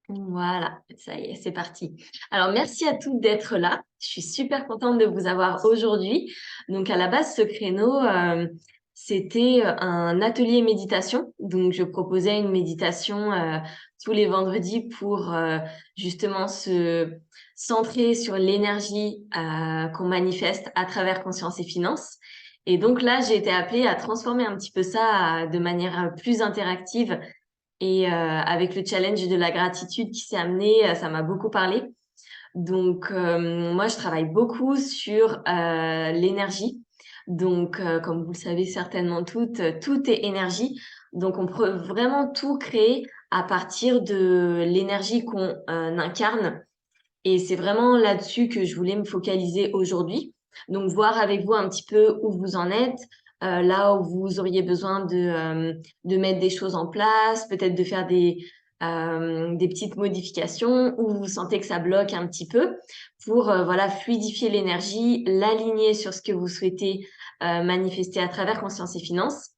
Voilà, ça y est, c'est parti. Alors, merci à toutes d'être là. Je suis super contente de vous avoir aujourd'hui. Donc, à la base, ce créneau, c'était un atelier méditation. Donc, je proposais une méditation tous les vendredis pour justement se centrer sur l'énergie qu'on manifeste à travers Conscience et Finances. Et donc là, j'ai été appelée à transformer un petit peu ça de manière plus interactive et avec le challenge de la gratitude qui s'est amené, ça m'a beaucoup parlé. Donc, moi, je travaille beaucoup sur l'énergie. Donc, comme vous le savez certainement toutes, tout est énergie. Donc, on peut vraiment tout créer à partir de l'énergie qu'on incarne. Et c'est vraiment là-dessus que je voulais me focaliser aujourd'hui. Donc, voir avec vous un petit peu où vous en êtes, là où vous auriez besoin de mettre des choses en place, peut-être de faire des petites modifications, où vous sentez que ça bloque un petit peu, pour voilà, fluidifier l'énergie, l'aligner sur ce que vous souhaitez manifester à travers Conscience et Finances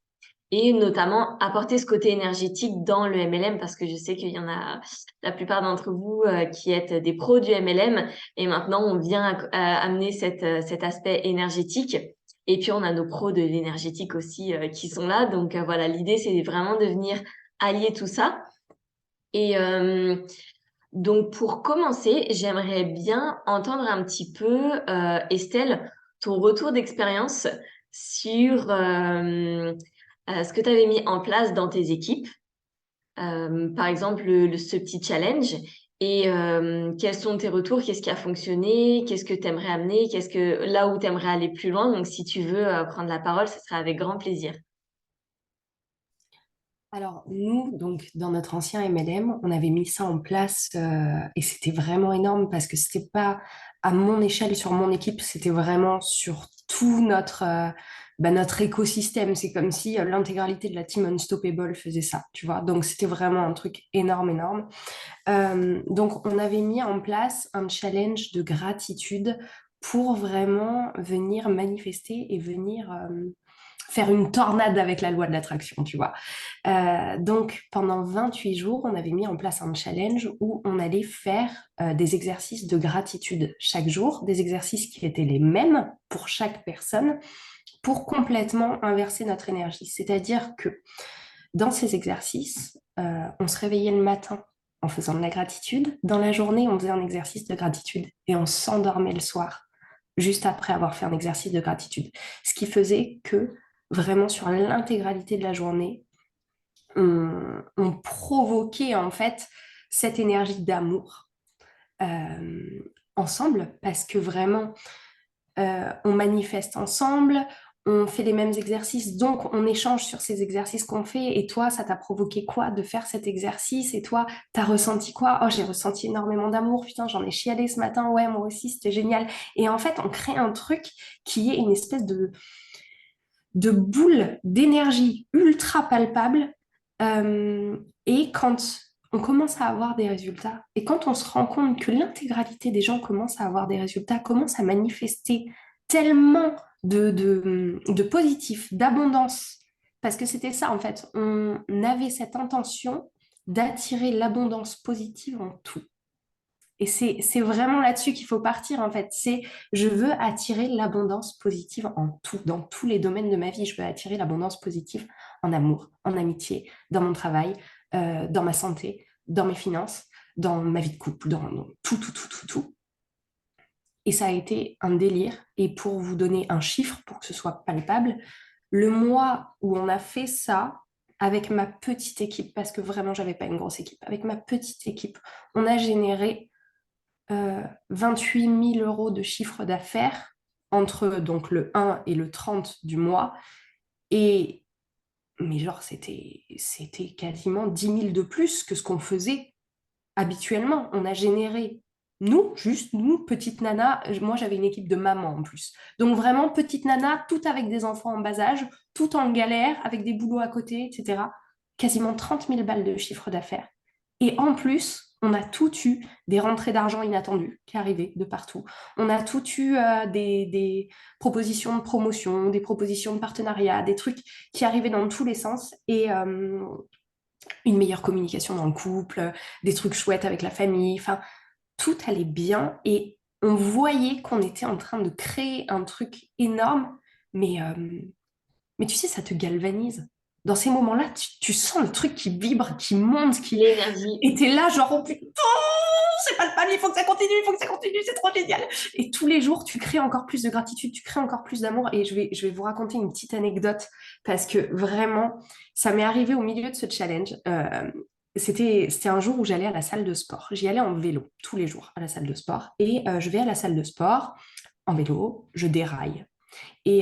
et notamment apporter ce côté énergétique dans le MLM parce que je sais qu'il y en a la plupart d'entre vous qui êtes des pros du MLM et maintenant on vient amener cet aspect énergétique et puis on a nos pros de l'énergétique aussi qui sont là donc voilà l'idée c'est vraiment de venir allier tout ça et donc pour commencer j'aimerais bien entendre un petit peu Estelle ton retour d'expérience sur ce que tu avais mis en place dans tes équipes, par exemple ce petit challenge, et quels sont tes retours, qu'est-ce qui a fonctionné, qu'est-ce que tu aimerais amener, qu'est-ce que là où tu aimerais aller plus loin. Donc si tu veux prendre la parole, ce sera avec grand plaisir. Alors, nous, donc, dans notre ancien MLM, on avait mis ça en place et c'était vraiment énorme parce que c'était pas à mon échelle sur mon équipe, c'était vraiment sur tout notre écosystème. C'est comme si l'intégralité de la team Unstoppable faisait ça, tu vois. Donc, c'était vraiment un truc énorme, énorme. Donc, on avait mis en place un challenge de gratitude pour vraiment venir manifester et venir faire une tornade avec la loi de l'attraction, tu vois. Donc, pendant 28 jours, on avait mis en place un challenge où on allait faire des exercices de gratitude chaque jour, des exercices qui étaient les mêmes pour chaque personne, pour complètement inverser notre énergie. C'est-à-dire que dans ces exercices, on se réveillait le matin en faisant de la gratitude. Dans la journée, on faisait un exercice de gratitude et on s'endormait le soir, juste après avoir fait un exercice de gratitude. Ce qui faisait que vraiment sur l'intégralité de la journée, on provoquait en fait cette énergie d'amour ensemble parce que vraiment on manifeste ensemble, on fait les mêmes exercices, donc on échange sur ces exercices qu'on fait. Et toi, ça t'a provoqué quoi de faire cet exercice? Et toi, t'as ressenti quoi? Oh, j'ai ressenti énormément d'amour, putain, j'en ai chialé ce matin, ouais, moi aussi, c'était génial. Et en fait, on crée un truc qui est une espèce de boule d'énergie ultra palpable. Et quand on commence à avoir des résultats, et quand on se rend compte que l'intégralité des gens commencent à avoir des résultats, commencent à manifester tellement de positif, d'abondance, parce que c'était ça en fait, on avait cette intention d'attirer l'abondance positive en tout. Et c'est vraiment là-dessus qu'il faut partir, en fait. C'est, je veux attirer l'abondance positive en tout, dans tous les domaines de ma vie. Je veux attirer l'abondance positive en amour, en amitié, dans mon travail, dans ma santé, dans mes finances, dans ma vie de couple, dans tout, tout, tout, tout, tout. Et ça a été un délire. Et pour vous donner un chiffre, pour que ce soit palpable, le mois où on a fait ça avec ma petite équipe, parce que vraiment, j'avais pas une grosse équipe, avec ma petite équipe, on a généré 28 000 euros de chiffre d'affaires entre donc le 1 et le 30 du mois. Et, mais genre, c'était quasiment 10 000 de plus que ce qu'on faisait habituellement. On a généré, nous, juste nous, petite nana, moi j'avais une équipe de mamans en plus. Donc vraiment, petite nana, tout avec des enfants en bas âge, tout en galère, avec des boulots à côté, etc. Quasiment 30 000 balles de chiffre d'affaires. Et en plus, on a tout eu des rentrées d'argent inattendues qui arrivaient de partout. On a tout eu des propositions de promotion, des propositions de partenariat, des trucs qui arrivaient dans tous les sens. une meilleure communication dans le couple, des trucs chouettes avec la famille, enfin, tout allait bien et on voyait qu'on était en train de créer un truc énorme, mais, euh, mais tu sais, ça te galvanise. Dans ces moments-là, tu sens le truc qui vibre, qui monte, qui... L'énergie. Et t'es là, genre, oh putain, c'est pas le mal, il faut que ça continue, c'est trop génial. Et tous les jours, tu crées encore plus de gratitude, tu crées encore plus d'amour. Et je vais vous raconter une petite anecdote parce que vraiment, ça m'est arrivé au milieu de ce challenge. C'était un jour où j'allais à la salle de sport. J'y allais en vélo tous les jours à la salle de sport. Et je vais à la salle de sport en vélo, je déraille. Et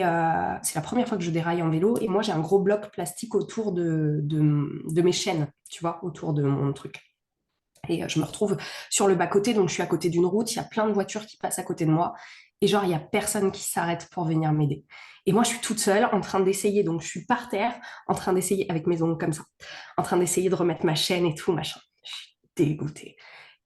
c'est la première fois que je déraille en vélo. Et moi, j'ai un gros bloc plastique autour de mes chaînes, tu vois, autour de mon truc. Et je me retrouve sur le bas-côté, donc je suis à côté d'une route, il y a plein de voitures qui passent à côté de moi. Et genre, il n'y a personne qui s'arrête pour venir m'aider. Et moi, je suis toute seule en train d'essayer, donc je suis par terre, en train d'essayer, avec mes ongles comme ça, en train d'essayer de remettre ma chaîne et tout, machin. Je suis dégoûtée.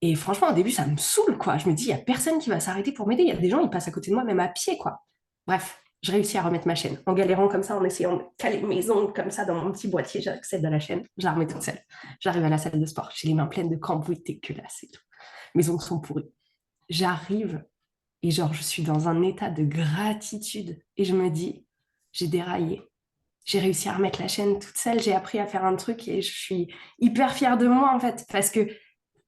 Et franchement, au début, ça me saoule, quoi. Je me dis, il n'y a personne qui va s'arrêter pour m'aider. Il y a des gens, ils passent à côté de moi, même à pied, quoi. Bref, je réussis à remettre ma chaîne. En galérant comme ça, en essayant de caler mes ongles comme ça dans mon petit boîtier, j'accède à la chaîne, je la remets toute seule. J'arrive à la salle de sport, j'ai les mains pleines de cambouis dégueulasses et tout. Mes ongles sont pourris. J'arrive et genre, je suis dans un état de gratitude. Et je me dis, j'ai déraillé. J'ai réussi à remettre la chaîne toute seule. J'ai appris à faire un truc et je suis hyper fière de moi en fait. Parce que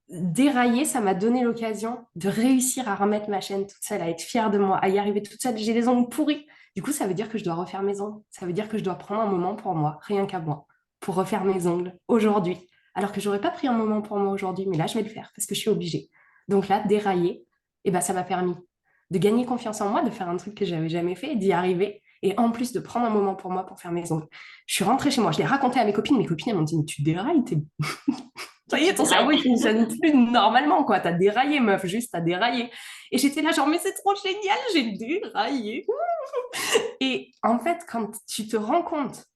dérailler, ça m'a donné l'occasion de réussir à remettre ma chaîne toute seule, à être fière de moi, à y arriver toute seule. J'ai les ongles pourris. Du coup, ça veut dire que je dois refaire mes ongles. Ça veut dire que je dois prendre un moment pour moi, rien qu'à moi, pour refaire mes ongles aujourd'hui. Alors que j'aurais pas pris un moment pour moi aujourd'hui, mais là, je vais le faire parce que je suis obligée. Donc là, dérailler, eh ben, ça m'a permis de gagner confiance en moi, de faire un truc que j'avais jamais fait, d'y arriver. Et en plus de prendre un moment pour moi pour faire mes ongles. Je suis rentrée chez moi, je l'ai raconté à mes copines. Mes copines, elles m'ont dit, mais tu dérailles, ça y est, ton cerveau, il fonctionne plus normalement, quoi. T'as déraillé, meuf, juste, t'as déraillé. Et j'étais là, genre, mais c'est trop génial, j'ai déraillé. Et en fait, quand tu te rends compte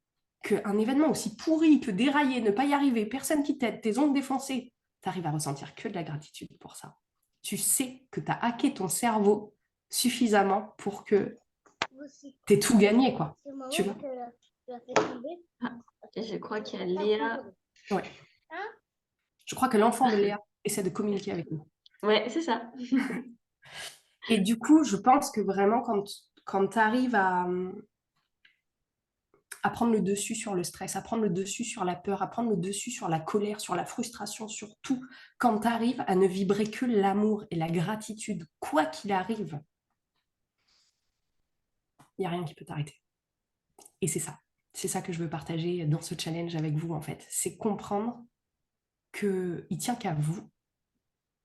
qu'un événement aussi pourri que dérailler, ne pas y arriver, personne qui t'aide, tes ongles défoncés, t'arrives à ressentir que de la gratitude pour ça. Tu sais que t'as hacké ton cerveau suffisamment pour que t'aies tout gagné, quoi. Tu vois? Ah, je crois qu'il y a Léa. Ouais. Je crois que l'enfant de Léa essaie de communiquer avec nous. Ouais, c'est ça. Et du coup, je pense que vraiment, quand tu arrives à prendre le dessus sur le stress, à prendre le dessus sur la peur, à prendre le dessus sur la colère, sur la frustration, sur tout, quand tu arrives à ne vibrer que l'amour et la gratitude, quoi qu'il arrive, il n'y a rien qui peut t'arrêter. Et c'est ça. C'est ça que je veux partager dans ce challenge avec vous, en fait. C'est comprendre qu'il ne tient qu'à vous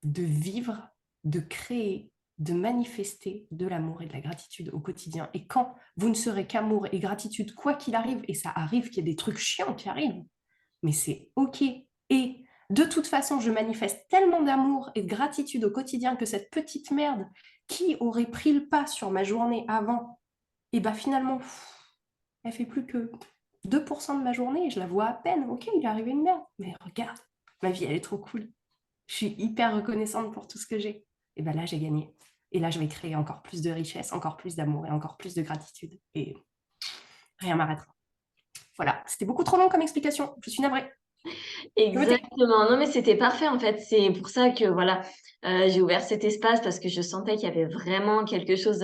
de vivre, de créer, de manifester de l'amour et de la gratitude au quotidien. Et quand vous ne serez qu'amour et gratitude, quoi qu'il arrive, et ça arrive qu'il y ait des trucs chiants qui arrivent, mais c'est OK. Et de toute façon, je manifeste tellement d'amour et de gratitude au quotidien que cette petite merde qui aurait pris le pas sur ma journée avant, et bien finalement, elle fait plus que 2% de ma journée et je la vois à peine. OK, il est arrivé une merde, mais regarde, ma vie, elle est trop cool. Je suis hyper reconnaissante pour tout ce que j'ai. Et bien là, j'ai gagné. Et là, je vais créer encore plus de richesse, encore plus d'amour et encore plus de gratitude. Et rien m'arrêtera. Voilà, c'était beaucoup trop long comme explication. Je suis navrée. Exactement. Non, mais c'était parfait en fait. C'est pour ça que voilà, j'ai ouvert cet espace parce que je sentais qu'il y avait vraiment quelque chose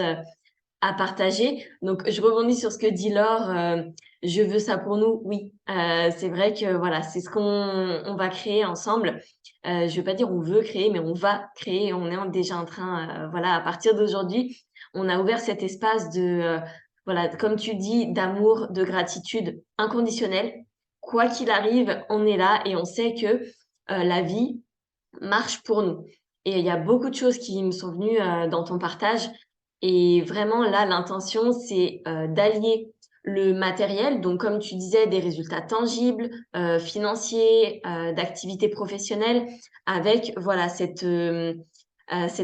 à partager. Donc, je rebondis sur ce que dit Laure. Je veux ça pour nous. Oui, c'est vrai que voilà, c'est ce qu'on va créer ensemble. Je veux pas dire on veut créer, mais on va créer. On est déjà en train, voilà, à partir d'aujourd'hui, on a ouvert cet espace de, voilà, comme tu dis, d'amour, de gratitude inconditionnelle. Quoi qu'il arrive, on est là et on sait que la vie marche pour nous. Et il y a beaucoup de choses qui me sont venues dans ton partage. Et vraiment, là, l'intention, c'est d'allier le matériel, donc comme tu disais, des résultats tangibles, financiers, d'activités professionnelles, avec voilà cet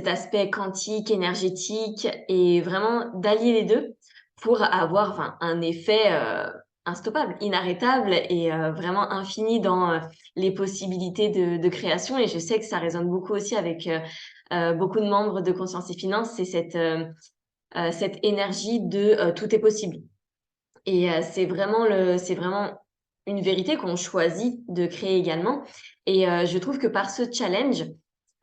aspect quantique, énergétique, et vraiment d'allier les deux pour avoir enfin, un effet instoppable, inarrêtable et vraiment infini dans les possibilités de création. Et je sais que ça résonne beaucoup aussi avec beaucoup de membres de Conscience et Finance, c'est cette énergie de tout est possible. Et c'est vraiment une vérité qu'on choisit de créer également. Et je trouve que par ce challenge,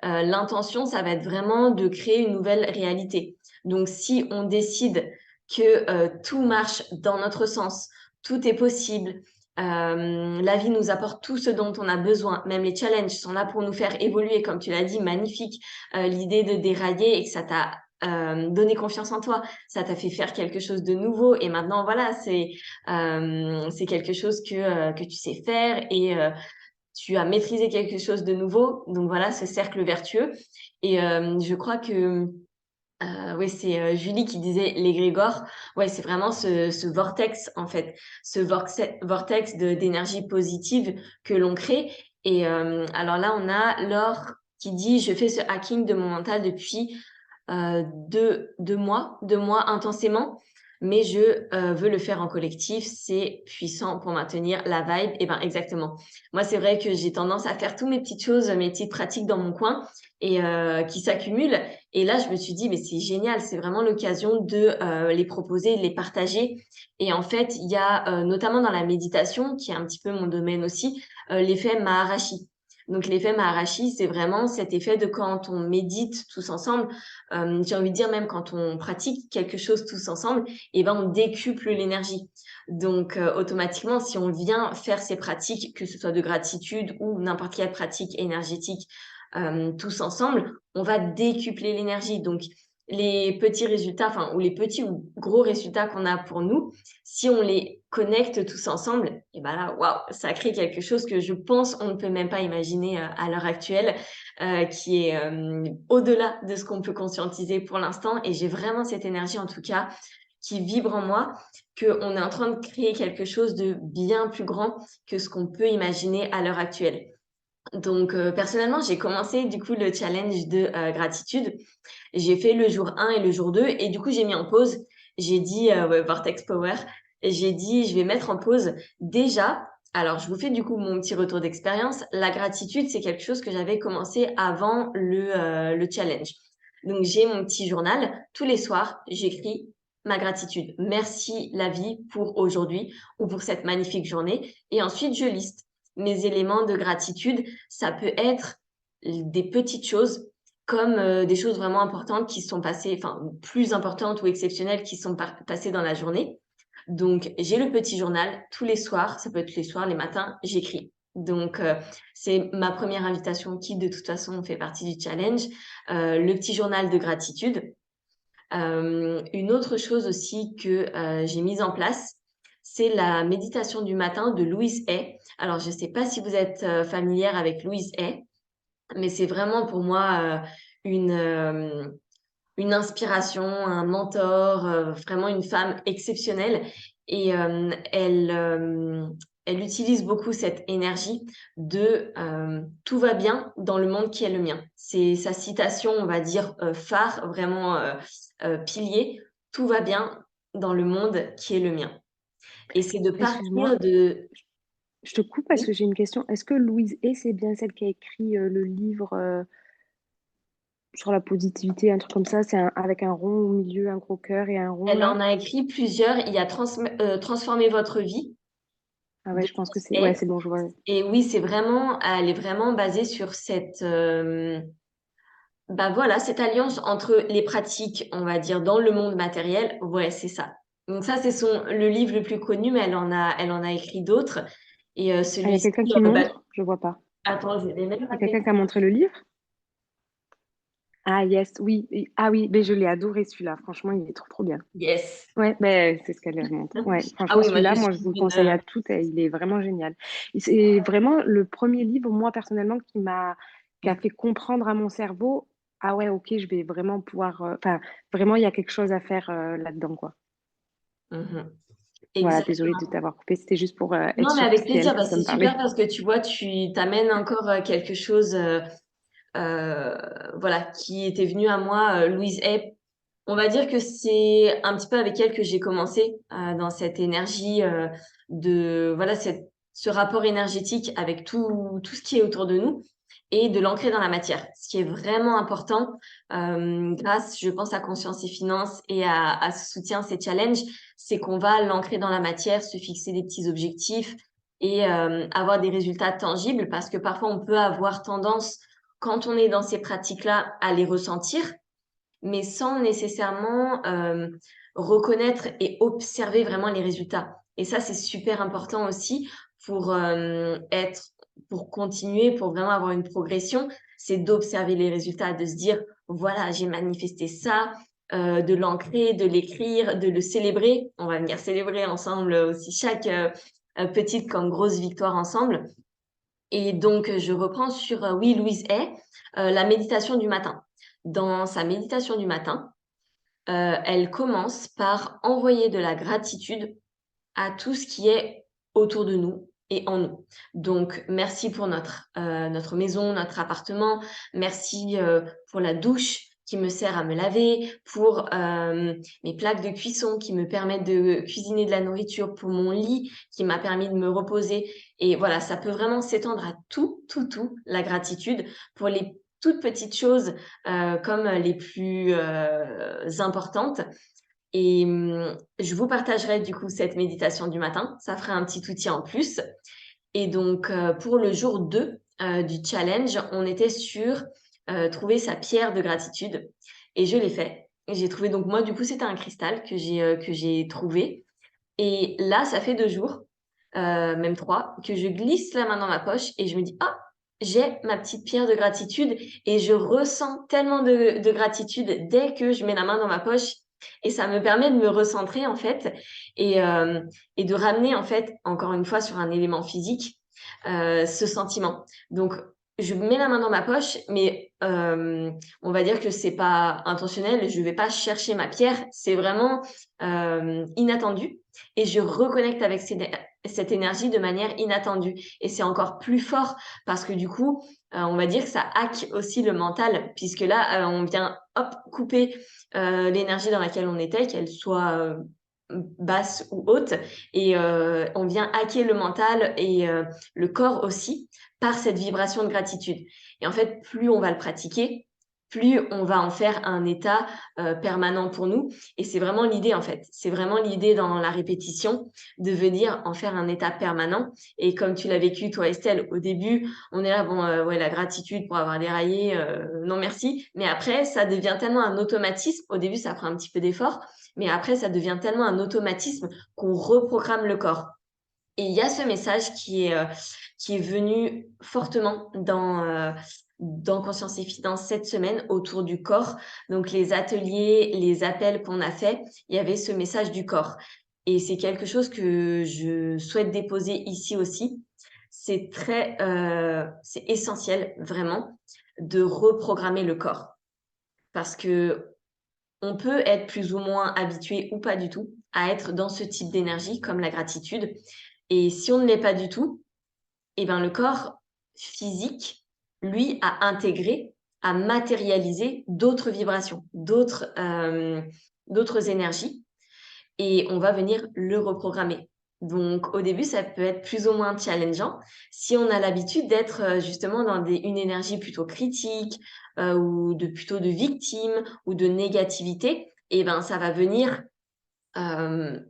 l'intention, ça va être vraiment de créer une nouvelle réalité. Donc, si on décide que tout marche dans notre sens, tout est possible, la vie nous apporte tout ce dont on a besoin, même les challenges sont là pour nous faire évoluer, comme tu l'as dit, magnifique, l'idée de dérailler et que ça t'a donné confiance en toi, ça t'a fait faire quelque chose de nouveau et maintenant voilà, c'est quelque chose que tu sais faire et tu as maîtrisé quelque chose de nouveau. Donc voilà, ce cercle vertueux. Et je crois que oui, c'est Julie qui disait l'égrégore. Ouais, c'est vraiment ce vortex, en fait, ce vortex d'énergie positive que l'on crée. Et alors là, on a Laure qui dit, je fais ce hacking de mon mental depuis 2 mois intensément, mais je veux le faire en collectif. C'est puissant pour maintenir la vibe. Et ben exactement. Moi, c'est vrai que j'ai tendance à faire toutes mes petites choses, mes petites pratiques dans mon coin et qui s'accumulent. Et là, je me suis dit, mais c'est génial, c'est vraiment l'occasion de les proposer, de les partager. Et en fait, il y a notamment dans la méditation, qui est un petit peu mon domaine aussi, l'effet Maharashi. Donc l'effet Maharashi, c'est vraiment cet effet de quand on médite tous ensemble, j'ai envie de dire même quand on pratique quelque chose tous ensemble, et ben on décuple l'énergie. Donc automatiquement, si on vient faire ces pratiques, que ce soit de gratitude ou n'importe quelle pratique énergétique, tous ensemble, on va décupler l'énergie. Donc, les petits résultats, enfin, ou les petits ou gros résultats qu'on a pour nous, si on les connecte tous ensemble, et ben là, waouh, ça crée quelque chose que je pense on ne peut même pas imaginer à l'heure actuelle, qui est au-delà de ce qu'on peut conscientiser pour l'instant. Et j'ai vraiment cette énergie, en tout cas, qui vibre en moi, qu'on est en train de créer quelque chose de bien plus grand que ce qu'on peut imaginer à l'heure actuelle. Donc, personnellement, j'ai commencé du coup le challenge de gratitude. J'ai fait le jour 1 et le jour 2 et du coup, j'ai mis en pause. J'ai dit, ouais, Vortex Power, et j'ai dit, je vais mettre en pause déjà. Alors, je vous fais du coup mon petit retour d'expérience. La gratitude, c'est quelque chose que j'avais commencé avant le challenge. Donc, j'ai mon petit journal. Tous les soirs, j'écris ma gratitude. Merci la vie pour aujourd'hui ou pour cette magnifique journée. Et ensuite, je liste mes éléments de gratitude. Ça peut être des petites choses comme des choses vraiment importantes qui sont passées, enfin plus importantes ou exceptionnelles qui sont passées dans la journée. Donc, j'ai le petit journal tous les soirs, ça peut être les soirs, les matins, j'écris. Donc, c'est ma première invitation qui, de toute façon, fait partie du challenge. Le petit journal de gratitude. Une autre chose aussi que j'ai mise en place, c'est la méditation du matin de Louise Hay. Alors, je ne sais pas si vous êtes familière avec Louise Hay, mais c'est vraiment pour moi une, euh, une inspiration, un mentor, vraiment une femme exceptionnelle. Et elle utilise beaucoup cette énergie de tout va bien dans le monde qui est le mien. C'est sa citation, on va dire, phare, vraiment pilier. Tout va bien dans le monde qui est le mien. Et c'est de Excuse-moi, partir de... je te coupe parce Oui, que j'ai une question. Est-ce que Louise Hay, c'est bien celle qui a écrit le livre sur la positivité, un truc comme ça? Avec un rond au milieu, un gros cœur et un rond elle là? en a écrit plusieurs. Il y a Transformer votre vie Ah ouais, de je pense que c'est... Ouais, Louise. c'est bon, je vois. Et oui, elle est vraiment basée sur cette, bah voilà, cette alliance entre les pratiques, on va dire, dans le monde matériel. Ouais, c'est ça. Donc ça, c'est le livre le plus connu, mais elle en a écrit d'autres. Et Ah, il y a celui-ci, quelqu'un qui bah, montre? Je vois pas. attends, je vais même Il y a avec quelqu'un qui a moi. montré le livre? Ah yes, oui. Ah oui, mais je l'ai adoré celui-là. Franchement, il est trop trop bien. Yes. Ouais, ben, c'est ce qu'elle montre. Ouais, Ah franchement, oui, moi, celui-là, je moi, suis je vous le une... conseille à toutes. Il est vraiment génial. Et c'est vraiment le premier livre, moi, personnellement, qui a fait comprendre à mon cerveau, ah ouais, ok, je vais vraiment pouvoir, enfin, vraiment, il y a quelque chose à faire là-dedans, quoi. Mhm. Voilà, désolée de Exactement. t'avoir coupé. C'était juste pour être Non, mais sûre que avec c'était elle plaisir. que Bah, ça c'est me super parlait. parce que tu vois, tu t'amènes encore quelque chose voilà, qui était venu à moi, Louise Hay. On va dire que c'est un petit peu avec elle que j'ai commencé dans cette énergie de voilà ce rapport énergétique avec tout ce qui est autour de nous et de l'ancrer dans la matière. Ce qui est vraiment important grâce, je pense, à Conscience et Finance et à ce soutien, ces challenges, c'est qu'on va l'ancrer dans la matière, se fixer des petits objectifs et avoir des résultats tangibles, parce que parfois on peut avoir tendance, quand on est dans ces pratiques-là, à les ressentir, mais sans nécessairement reconnaître et observer vraiment les résultats. Et ça, c'est super important aussi pour pour continuer, pour vraiment avoir une progression, c'est d'observer les résultats, de se dire, voilà, j'ai manifesté ça, de l'ancrer, de l'écrire, de le célébrer. On va venir célébrer ensemble aussi chaque petite comme grosse victoire ensemble. Et donc, je reprends sur, oui, Louise Hay, la méditation du matin. Dans sa méditation du matin, elle commence par envoyer de la gratitude à tout ce qui est autour de nous et en nous. Donc, merci pour notre maison, notre appartement. Merci pour la douche qui me sert à me laver, pour mes plaques de cuisson qui me permettent de cuisiner de la nourriture, pour mon lit qui m'a permis de me reposer. Et voilà, ça peut vraiment s'étendre à tout, la gratitude pour les toutes petites choses comme les plus importantes. Et je vous partagerai du coup cette méditation du matin. Ça fera un petit outil en plus. Et donc, pour le jour 2 du challenge, on était sur trouver sa pierre de gratitude. Et je l'ai fait. Et j'ai trouvé, donc moi, du coup, c'était un cristal que j'ai trouvé. Et là, ça fait 2 jours, même 3, que je glisse la main dans ma poche et je me dis, ah, j'ai ma petite pierre de gratitude et je ressens tellement de gratitude dès que je mets la main dans ma poche et ça me permet de me recentrer en fait et de ramener en fait, encore une fois, sur un élément physique, ce sentiment. Donc, je mets la main dans ma poche, mais on va dire que c'est pas intentionnel, je vais pas chercher ma pierre, c'est vraiment inattendu et je reconnecte avec cette énergie de manière inattendue. Et c'est encore plus fort parce que du coup, on va dire que ça hack aussi le mental, puisque là, on vient hop couper l'énergie dans laquelle on était, qu'elle soit basse ou haute, et on vient hacker le mental et le corps aussi par cette vibration de gratitude. Et en fait, plus on va le pratiquer, plus on va en faire un état permanent pour nous. Et c'est vraiment l'idée, en fait. C'est vraiment l'idée dans la répétition de venir en faire un état permanent. Et comme tu l'as vécu, toi, Estelle, au début, on est là, bon, ouais, la gratitude pour avoir déraillé, non merci. Mais après, ça devient tellement un automatisme. Au début, ça prend un petit peu d'effort. Mais après, ça devient tellement un automatisme qu'on reprogramme le corps. Et il y a ce message qui est venu fortement dans Conscience et Finance cette semaine autour du corps. Donc, les ateliers, les appels qu'on a faits, il y avait ce message du corps. Et c'est quelque chose que je souhaite déposer ici aussi. C'est essentiel, vraiment, de reprogrammer le corps. Parce que on peut être plus ou moins habitué ou pas du tout à être dans ce type d'énergie comme la gratitude. Et si on ne l'est pas du tout, eh ben le corps physique, lui, a intégré, a matérialisé d'autres vibrations, d'autres énergies, et on va venir le reprogrammer. Donc au début, ça peut être plus ou moins challengeant si on a l'habitude d'être justement dans une énergie plutôt critique ou plutôt de victime ou de négativité. Et ben ça va venir euh,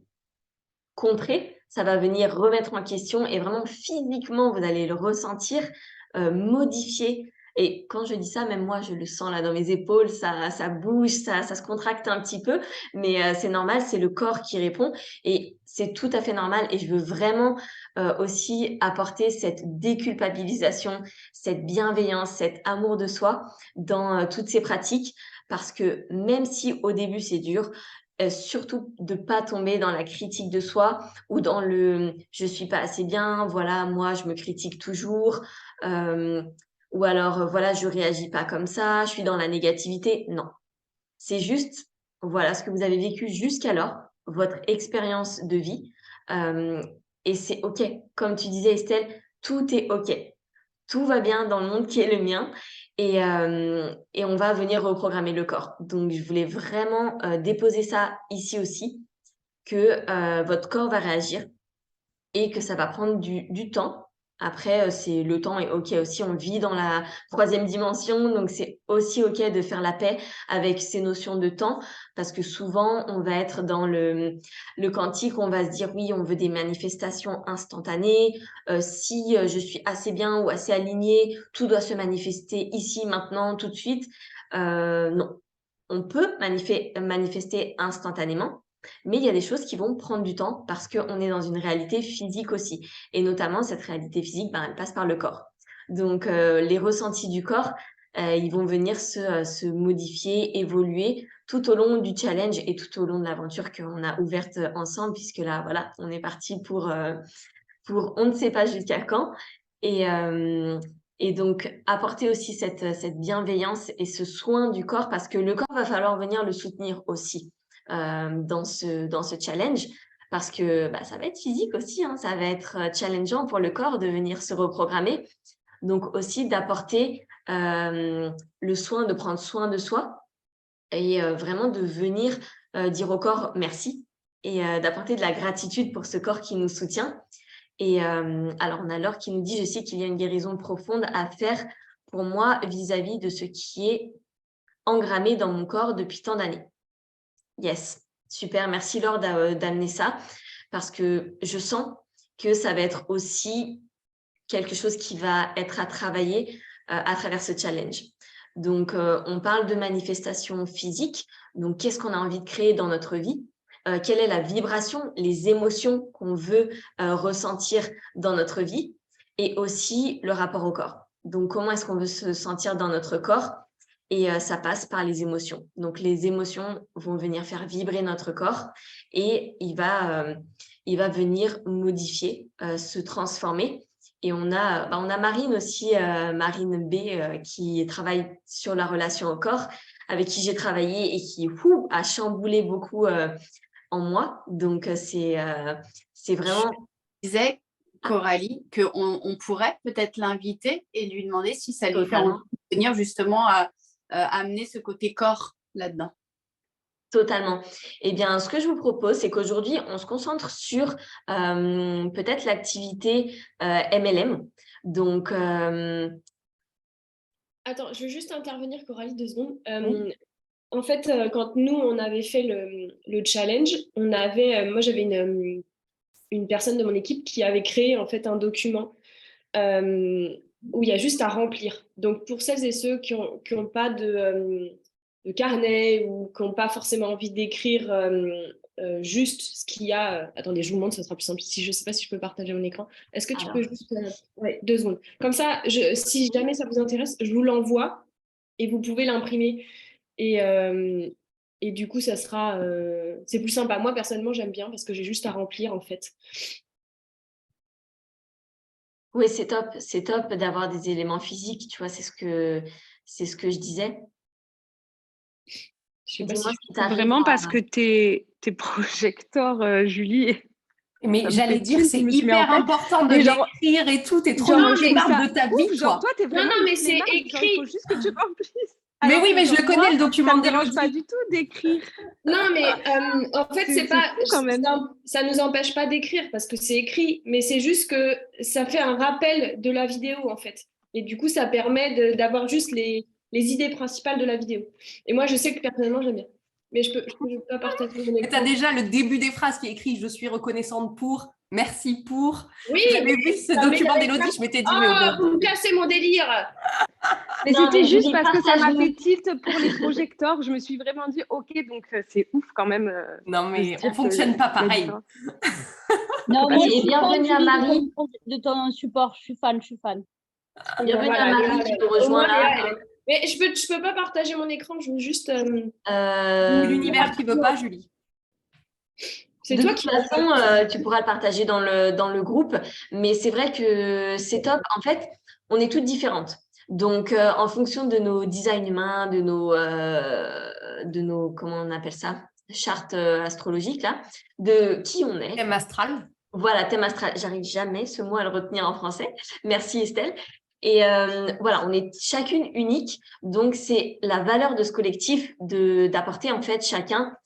contrer, ça va venir remettre en question et vraiment physiquement, vous allez le ressentir, modifier. Et quand je dis ça, même moi, je le sens là dans mes épaules, ça bouge, ça se contracte un petit peu, mais c'est normal, c'est le corps qui répond et c'est tout à fait normal. Et je veux vraiment aussi apporter cette déculpabilisation, cette bienveillance, cet amour de soi dans toutes ces pratiques, parce que même si au début c'est dur, surtout de pas tomber dans la critique de soi ou dans le je suis pas assez bien, voilà, moi je me critique toujours, euh, ou alors voilà, je réagis pas comme ça, je suis dans la négativité. Non, c'est juste voilà ce que vous avez vécu jusqu'alors, votre expérience de vie, euh, et c'est ok. Comme tu disais Estelle, tout est ok. Tout va bien dans le monde qui est le mien et on va venir reprogrammer le corps. Donc, je voulais vraiment déposer ça ici aussi, que votre corps va réagir et que ça va prendre du temps Après, le temps est OK aussi. On vit dans la troisième dimension, donc c'est aussi OK de faire la paix avec ces notions de temps, parce que souvent, on va être dans le quantique, on va se dire: «Oui, on veut des manifestations instantanées. Si je suis assez bien ou assez alignée, tout doit se manifester ici, maintenant, tout de suite». Non, on peut manifester instantanément, mais il y a des choses qui vont prendre du temps parce qu'on est dans une réalité physique aussi. Et notamment, cette réalité physique, ben, elle passe par le corps. Donc, les ressentis du corps, ils vont venir se modifier, évoluer tout au long du challenge et tout au long de l'aventure qu'on a ouverte ensemble, puisque là, voilà, on est parti pour on ne sait pas jusqu'à quand. Et, et donc, apporter aussi cette bienveillance et ce soin du corps, parce que le corps va falloir venir le soutenir aussi dans ce challenge, parce que bah, ça va être physique aussi, hein, ça va être challengeant pour le corps de venir se reprogrammer. Donc aussi d'apporter le soin, de prendre soin de soi et vraiment de venir dire au corps merci et d'apporter de la gratitude pour ce corps qui nous soutient. Et alors, on a Laure qui nous dit: «Je sais qu'il y a une guérison profonde à faire pour moi vis-à-vis de ce qui est engrammé dans mon corps depuis tant d'années». Yes, super, merci Laure d'amener ça, parce que je sens que ça va être aussi quelque chose qui va être à travailler à travers ce challenge. Donc, on parle de manifestation physique. Donc, qu'est-ce qu'on a envie de créer dans notre vie? Quelle est la vibration, les émotions qu'on veut ressentir dans notre vie? Et aussi le rapport au corps. Donc, comment est-ce qu'on veut se sentir dans notre corps? Et ça passe par les émotions. Donc, les émotions vont venir faire vibrer notre corps et il va venir modifier, se transformer. Et on a Marine aussi, Marine B, qui travaille sur la relation au corps, avec qui j'ai travaillé et qui a chamboulé beaucoup en moi. Donc, c'est vraiment… Je disais, Coralie, qu'on pourrait peut-être l'inviter et lui demander si ça lui fait envie de venir justement amener ce côté corps là-dedans. Totalement. Eh bien, ce que je vous propose, c'est qu'aujourd'hui, on se concentre sur peut-être l'activité MLM. Donc, Attends, je veux juste intervenir, Coralie, 2 secondes. En fait, quand nous, on avait fait le challenge, on avait, moi, j'avais une personne de mon équipe qui avait créé en fait un document où il y a juste à remplir. Donc, pour celles et ceux qui ont pas de carnet ou qui n'ont pas forcément envie d'écrire juste ce qu'il y a. Attendez, je vous montre, ça sera plus simple. Je ne sais pas si je peux partager mon écran. Est-ce que tu peux juste… Ouais, 2 secondes. Comme ça, si jamais ça vous intéresse, je vous l'envoie et vous pouvez l'imprimer. Et du coup, ça sera… c'est plus sympa. Moi, personnellement, j'aime bien parce que j'ai juste à remplir, en fait. oui, c'est top d'avoir des éléments physiques, tu vois, c'est ce que je disais. Je sais pas si Dis-moi je… si t'arrives Vraiment à… parce que t'es projecteur, Julie. Mais Ça me j'allais fait dire, tilt, c'est je me suis mis en hyper tête. important de Mais genre- l'écrire et tout. T'es trop Genre, dans je les trouve larmes ça de ta ouf, vie, genre, quoi. toi, t'es vraiment non, mais une c'est flemmard, genre, il écrit. faut juste que tu remplisses. Mais Alors oui, que, mais je genre, le connais, moi, le ça document me dérange pas d'Élodie. du tout d'écrire. Non, mais en fait, C'est pas… fou quand même. Ça nous empêche pas d'écrire parce que c'est écrit, mais c'est juste que ça fait un rappel de la vidéo, en fait. Et du coup, ça permet d'avoir juste les idées principales de la vidéo. Et moi, je sais que personnellement, j'aime bien. Mais je peux pas partager mon Tu as écran. déjà le début des phrases qui est écrit: je suis reconnaissante pour, merci pour. Oui, J'avais vu ce ça met document avec d'Élodie, ça. je m'étais dit, mais au Oh, vous bon. me cassez mon délire. Mais Non, c'était mais juste Julie, parce que ça m'a partage-nous. fait tilt pour les projecteurs. Je me suis vraiment dit, ok, donc c'est ouf quand même. Non, de mais se on dire fonctionne que pas la pareil. différence. Non, Bah, moi, c'est je Et suis cool. fan, bienvenue à Julie, Marie. de ton support. Je suis fan, je suis fan. Bienvenue Voilà, à Marie Léa, qui nous au rejoint moins, là. Léa, mais je peux pas partager mon écran, je veux juste… L'univers qui veut pas, Julie. C'est De toi toute qui… façon, tu pourras le partager dans le groupe, mais c'est vrai que c'est top. En fait, on est toutes différentes. Donc, en fonction de nos designs humains, de nos, comment on appelle ça, chartes astrologiques là, de qui on est. Thème astral. Voilà, thème astral. J'arrive jamais ce mot à le retenir en français. Merci Estelle. Et voilà, on est chacune unique. Donc, c'est la valeur de ce collectif d'apporter en fait chacun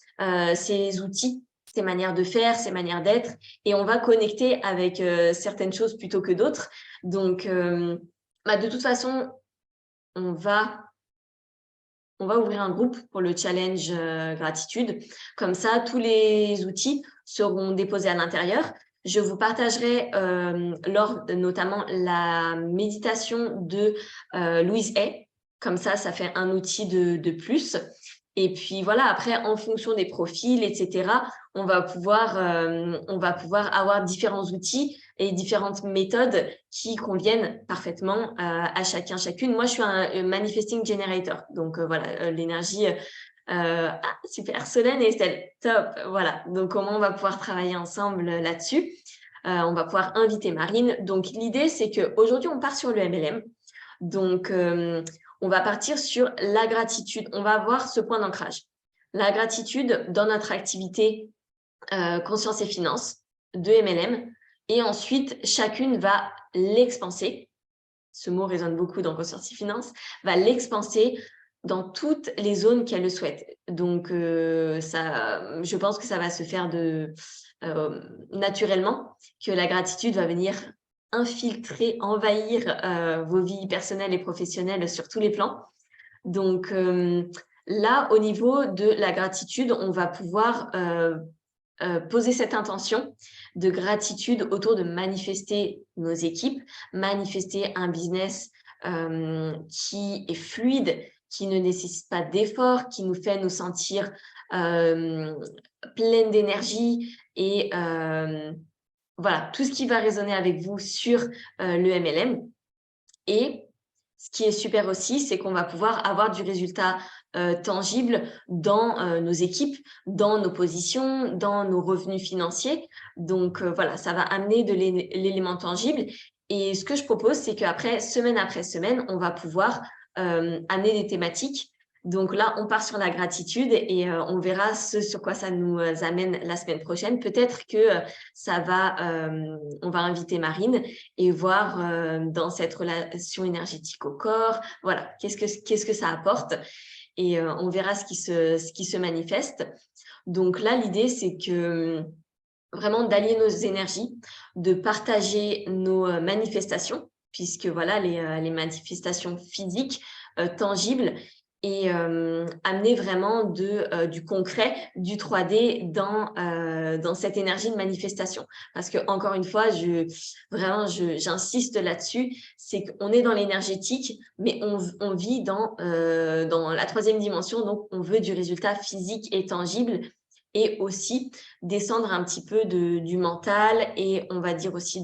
ses outils ses manières de faire, ses manières d'être, et on va connecter avec certaines choses plutôt que d'autres. Donc, de toute façon, on va ouvrir un groupe pour le challenge gratitude. Comme ça, tous les outils seront déposés à l'intérieur. Je vous partagerai notamment la méditation de Louise Hay. Comme ça fait un outil de plus. Et puis voilà, après, en fonction des profils, etc., on va pouvoir avoir différents outils et différentes méthodes qui conviennent parfaitement à chacun, chacune. Moi, je suis un manifesting generator. Donc voilà, l'énergie. Super, Solène et Estelle, top. Voilà, donc comment on va pouvoir travailler ensemble là-dessus. On va pouvoir inviter Marine. Donc l'idée, c'est qu'aujourd'hui, on part sur le MLM. Donc, on va partir sur la gratitude. On va avoir ce point d'ancrage. La gratitude dans notre activité conscience et finance de MLM. Et ensuite, chacune va l'expanser. Ce mot résonne beaucoup dans conscience et finance. Va l'expanser dans toutes les zones qu'elle le souhaite. Donc, je pense que ça va se faire naturellement, que la gratitude va venir infiltrer, envahir vos vies personnelles et professionnelles sur tous les plans. Donc là, au niveau de la gratitude, on va pouvoir poser cette intention de gratitude autour de manifester nos équipes, manifester un business qui est fluide, qui ne nécessite pas d'effort, qui nous fait nous sentir pleine d'énergie et voilà, tout ce qui va résonner avec vous sur le MLM. Et ce qui est super aussi, c'est qu'on va pouvoir avoir du résultat tangible dans nos équipes, dans nos positions, dans nos revenus financiers. Donc voilà, ça va amener de l'élément tangible. Et ce que je propose, c'est qu'après, semaine après semaine, on va pouvoir amener des thématiques. Donc là, on part sur la gratitude et on verra ce sur quoi ça nous amène la semaine prochaine. Peut-être que on va inviter Marine et voir dans cette relation énergétique au corps, voilà, qu'est-ce que ça apporte. Et on verra ce qui se manifeste. Donc là, l'idée, c'est que vraiment d'allier nos énergies, de partager nos manifestations, puisque voilà, les manifestations physiques, tangibles, et amener vraiment du concret, du 3D dans cette énergie de manifestation. Parce que encore une fois, j'insiste là-dessus, c'est qu'on est dans l'énergétique, mais on vit dans la troisième dimension, donc on veut du résultat physique et tangible, et aussi descendre un petit peu du mental, et on va dire aussi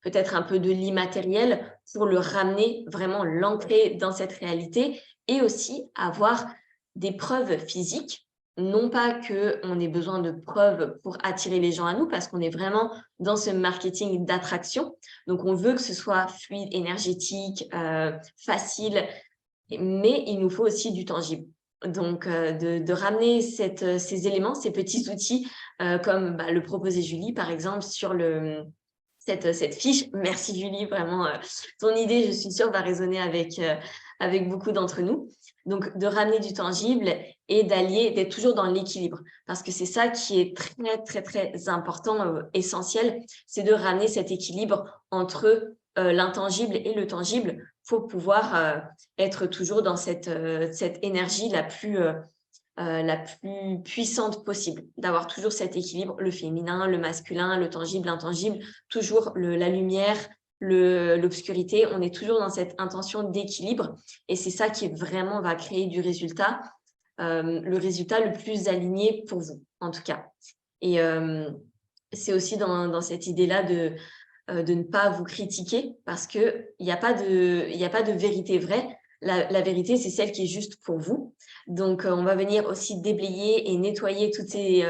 peut-être un peu de l'immatériel pour le ramener, vraiment l'ancrer dans cette réalité, et aussi avoir des preuves physiques. Non pas qu'on ait besoin de preuves pour attirer les gens à nous, parce qu'on est vraiment dans ce marketing d'attraction. Donc, on veut que ce soit fluide, énergétique, facile, mais il nous faut aussi du tangible. Donc, de ramener ces éléments, ces petits outils, comme le proposait Julie, par exemple, sur cette fiche. Merci Julie, vraiment, ton idée, je suis sûre, va résonner avec beaucoup d'entre nous. Donc, de ramener du tangible et d'être toujours dans l'équilibre. Parce que c'est ça qui est très, très, très important, essentiel, c'est de ramener cet équilibre entre l'intangible et le tangible pour pouvoir être toujours dans cette énergie la plus puissante possible, d'avoir toujours cet équilibre, le féminin, le masculin, le tangible, l'intangible, toujours la lumière, l'obscurité. On est toujours dans cette intention d'équilibre, et c'est ça qui vraiment va créer du résultat, le résultat le plus aligné pour vous, en tout cas. Et c'est aussi dans cette idée-là de ne pas vous critiquer, parce qu'il n'y a pas de vérité vraie. La vérité, c'est celle qui est juste pour vous. Donc, on va venir aussi déblayer et nettoyer toutes ces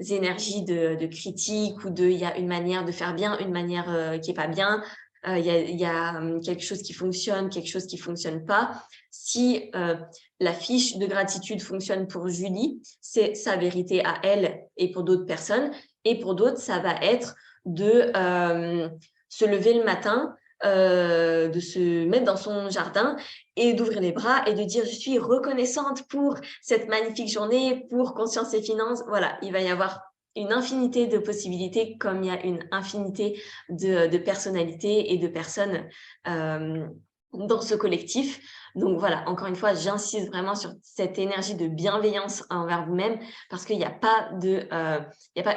énergies de critique, ou il y a une manière de faire bien, une manière qui n'est pas bien. Il y a quelque chose qui fonctionne, quelque chose qui ne fonctionne pas. Si la fiche de gratitude fonctionne pour Julie, c'est sa vérité à elle et pour d'autres personnes. Et pour d'autres, ça va être de se lever le matin de se mettre dans son jardin et d'ouvrir les bras et de dire je suis reconnaissante pour cette magnifique journée, pour Conscience et Finances. Voilà, il va y avoir une infinité de possibilités comme il y a une infinité de personnalités et de personnes dans ce collectif. Donc voilà, encore une fois, j'insiste vraiment sur cette énergie de bienveillance envers vous-même parce qu'il n'y a pas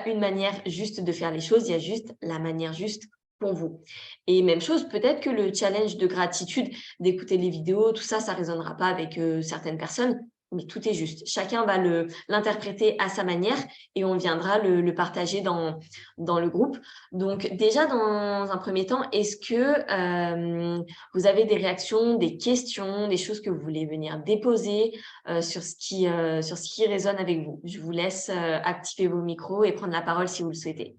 une manière juste de faire les choses, il y a juste la manière juste pour vous. Et même chose, peut-être que le challenge de gratitude, d'écouter les vidéos, tout ça, ça résonnera pas avec certaines personnes, mais tout est juste. Chacun va l'interpréter à sa manière et on viendra le partager dans le groupe. Donc déjà, dans un premier temps, est-ce que vous avez des réactions, des questions, des choses que vous voulez venir déposer sur ce qui résonne avec vous? Je vous laisse activer vos micros et prendre la parole si vous le souhaitez.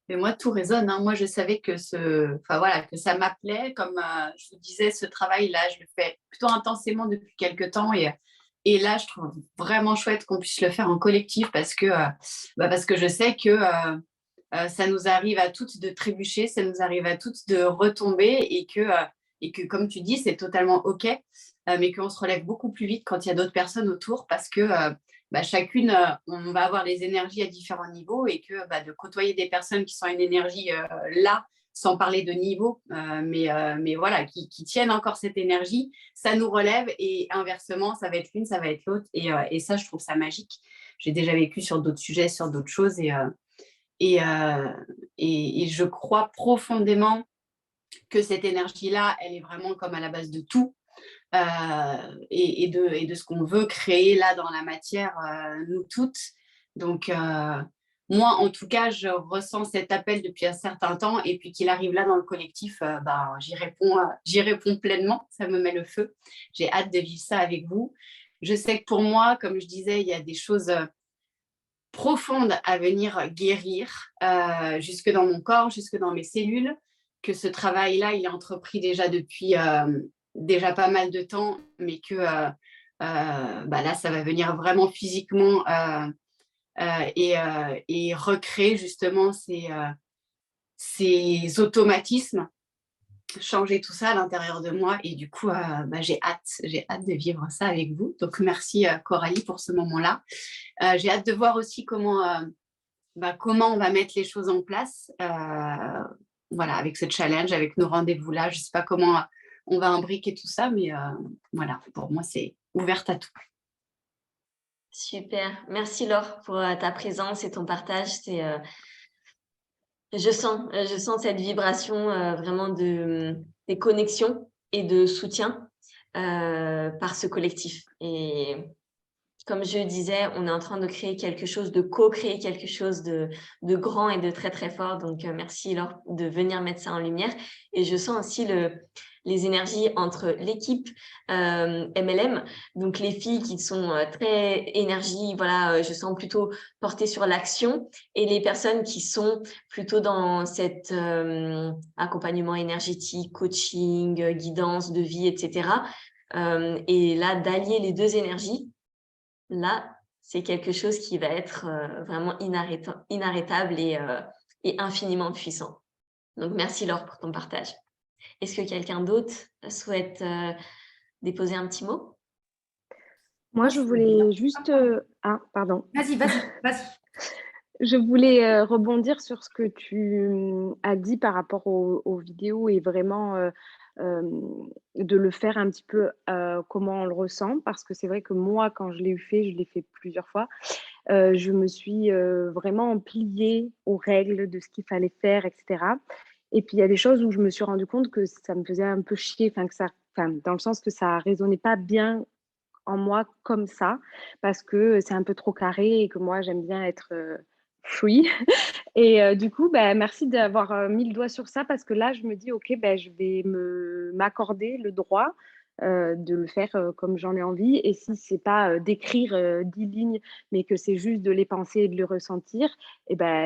Mais moi, tout résonne, hein. Moi, je savais que que ça m'appelait. Comme je vous disais, ce travail-là, je le fais plutôt intensément depuis quelques temps. Et là, je trouve vraiment chouette qu'on puisse le faire en collectif parce que je sais que ça nous arrive à toutes de trébucher, ça nous arrive à toutes de retomber et que comme tu dis, c'est totalement OK, mais qu'on se relève beaucoup plus vite quand il y a d'autres personnes autour parce que chacune, on va avoir les énergies à différents niveaux et que de côtoyer des personnes qui sont à une énergie là, sans parler de niveau, mais voilà, qui tiennent encore cette énergie, ça nous relève et inversement, ça va être l'une, ça va être l'autre. Et ça, je trouve ça magique. J'ai déjà vécu sur d'autres sujets, sur d'autres choses et je crois profondément que cette énergie-là, elle est vraiment comme à la base de tout. Et de ce qu'on veut créer là dans la matière, nous toutes. Donc, moi, en tout cas, je ressens cet appel depuis un certain temps et puis qu'il arrive là dans le collectif, j'y réponds pleinement, ça me met le feu. J'ai hâte de vivre ça avec vous. Je sais que pour moi, comme je disais, il y a des choses profondes à venir guérir, jusque dans mon corps, jusque dans mes cellules, que ce travail-là, il est entrepris déjà depuis déjà pas mal de temps, mais que là, ça va venir vraiment physiquement et recréer justement ces automatismes, changer tout ça à l'intérieur de moi. Et du coup, j'ai hâte de vivre ça avec vous. Donc, merci Coralie pour ce moment-là. J'ai hâte de voir aussi comment on va mettre les choses en place avec ce challenge, avec nos rendez-vous-là. Je ne sais pas comment on va imbriquer tout ça, mais voilà, pour moi, c'est ouverte à tout. Super. Merci Laure pour ta présence et ton partage. Je sens cette vibration vraiment des connexions et de soutien par ce collectif. Et comme je disais, on est en train de créer quelque chose, de co-créer quelque chose de grand et de très, très fort. Donc, merci Laure de venir mettre ça en lumière. Et je sens aussi les énergies entre l'équipe MLM, donc les filles qui sont très énergie, voilà, je sens plutôt portées sur l'action, et les personnes qui sont plutôt dans cet accompagnement énergétique, coaching, guidance de vie, etc. Et là, d'allier les deux énergies, là, c'est quelque chose qui va être vraiment inarrêtable et infiniment puissant. Donc, merci Laure pour ton partage. Est-ce que quelqu'un d'autre souhaite déposer un petit mot? Moi, je voulais juste... pardon. Vas-y. Je voulais rebondir sur ce que tu as dit par rapport aux vidéos et vraiment de le faire un petit peu comment on le ressent. Parce que c'est vrai que moi, quand je l'ai fait plusieurs fois, je me suis vraiment pliée aux règles de ce qu'il fallait faire, etc. Et puis, il y a des choses où je me suis rendu compte que ça me faisait un peu chier, dans le sens que ça résonnait pas bien en moi comme ça, parce que c'est un peu trop carré et que moi, j'aime bien être free. Et du coup, merci d'avoir mis le doigt sur ça, parce que là, je me dis, OK, je vais m'accorder le droit de le faire comme j'en ai envie. Et si c'est pas d'écrire 10 lignes, mais que c'est juste de les penser et de le ressentir,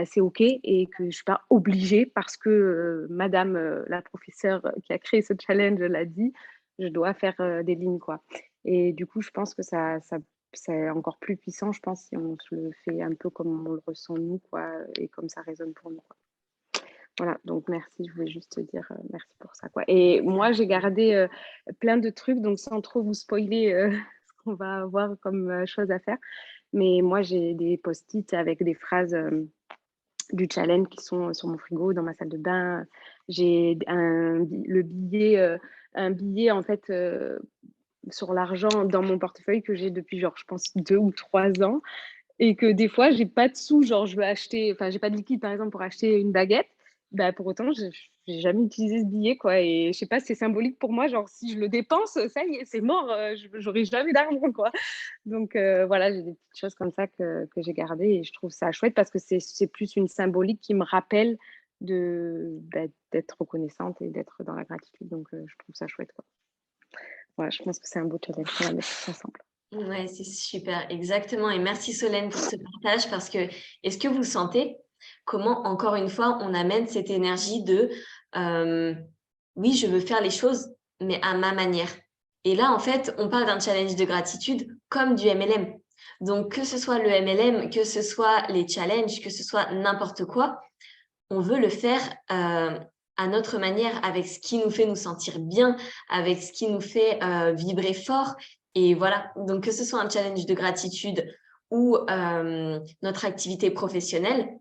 c'est OK, et que je suis pas obligée parce que madame la professeure qui a créé ce challenge l'a dit, je dois faire des lignes, quoi. Et du coup, je pense que c'est encore plus puissant, je pense, si on se le fait un peu comme on le ressent nous, quoi, et comme ça résonne pour nous, quoi. Voilà, donc merci, je voulais juste te dire merci pour ça, quoi. Et moi, j'ai gardé plein de trucs, donc sans trop vous spoiler ce qu'on va avoir comme chose à faire. Mais moi, j'ai des post-it avec des phrases du challenge qui sont sur mon frigo, dans ma salle de bain. J'ai un billet en fait sur l'argent dans mon portefeuille que j'ai depuis genre, je pense, 2 ou 3 ans. Et que des fois, j'ai pas de sous, genre je veux acheter, enfin, j'ai pas de liquide par exemple pour acheter une baguette. Bah, pour autant, j'ai jamais utilisé ce billet, quoi. Et je sais pas, c'est symbolique pour moi, genre si je le dépense, ça y est, c'est mort, j'aurai jamais d'argent, quoi. Donc voilà, j'ai des petites choses comme ça que j'ai gardées et je trouve ça chouette parce que c'est plus une symbolique qui me rappelle d'être reconnaissante et d'être dans la gratitude. Donc je trouve ça chouette, quoi. Voilà, je pense que c'est un beau challenge qu'on va mettre tous ensemble. Ouais, c'est super, exactement. Et merci Solène pour ce partage parce que est-ce que vous sentez comment, encore une fois, on amène cette énergie de oui, je veux faire les choses, mais à ma manière. Et là, en fait, on parle d'un challenge de gratitude comme du MLM. Donc, que ce soit le MLM, que ce soit les challenges, que ce soit n'importe quoi, on veut le faire à notre manière, avec ce qui nous fait nous sentir bien, avec ce qui nous fait vibrer fort. Et voilà, donc que ce soit un challenge de gratitude ou notre activité professionnelle,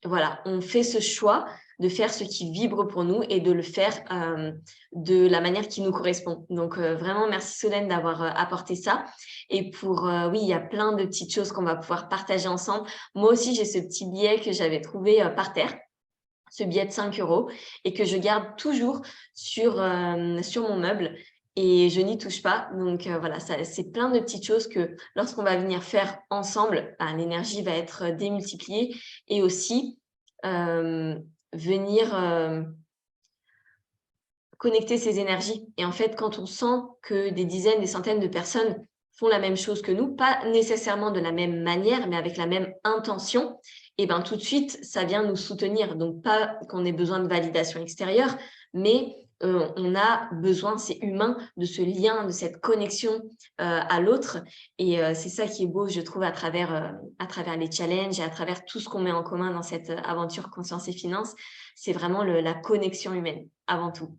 voilà, on fait ce choix de faire ce qui vibre pour nous et de le faire de la manière qui nous correspond. Donc vraiment, merci Solène d'avoir apporté ça. Et pour, oui, il y a plein de petites choses qu'on va pouvoir partager ensemble. Moi aussi, j'ai ce petit billet que j'avais trouvé par terre, ce billet de 5 € et que je garde toujours sur mon meuble et je n'y touche pas. Donc voilà, c'est plein de petites choses que lorsqu'on va venir faire ensemble, l'énergie va être démultipliée et aussi venir connecter ces énergies. Et en fait, quand on sent que des dizaines, des centaines de personnes font la même chose que nous, pas nécessairement de la même manière, mais avec la même intention, et ben tout de suite, ça vient nous soutenir. Donc, pas qu'on ait besoin de validation extérieure, mais on a besoin, c'est humain, de ce lien, de cette connexion à l'autre. Et c'est ça qui est beau, je trouve, à travers les challenges et à travers tout ce qu'on met en commun dans cette aventure Conscience et Finance. C'est vraiment la connexion humaine, avant tout.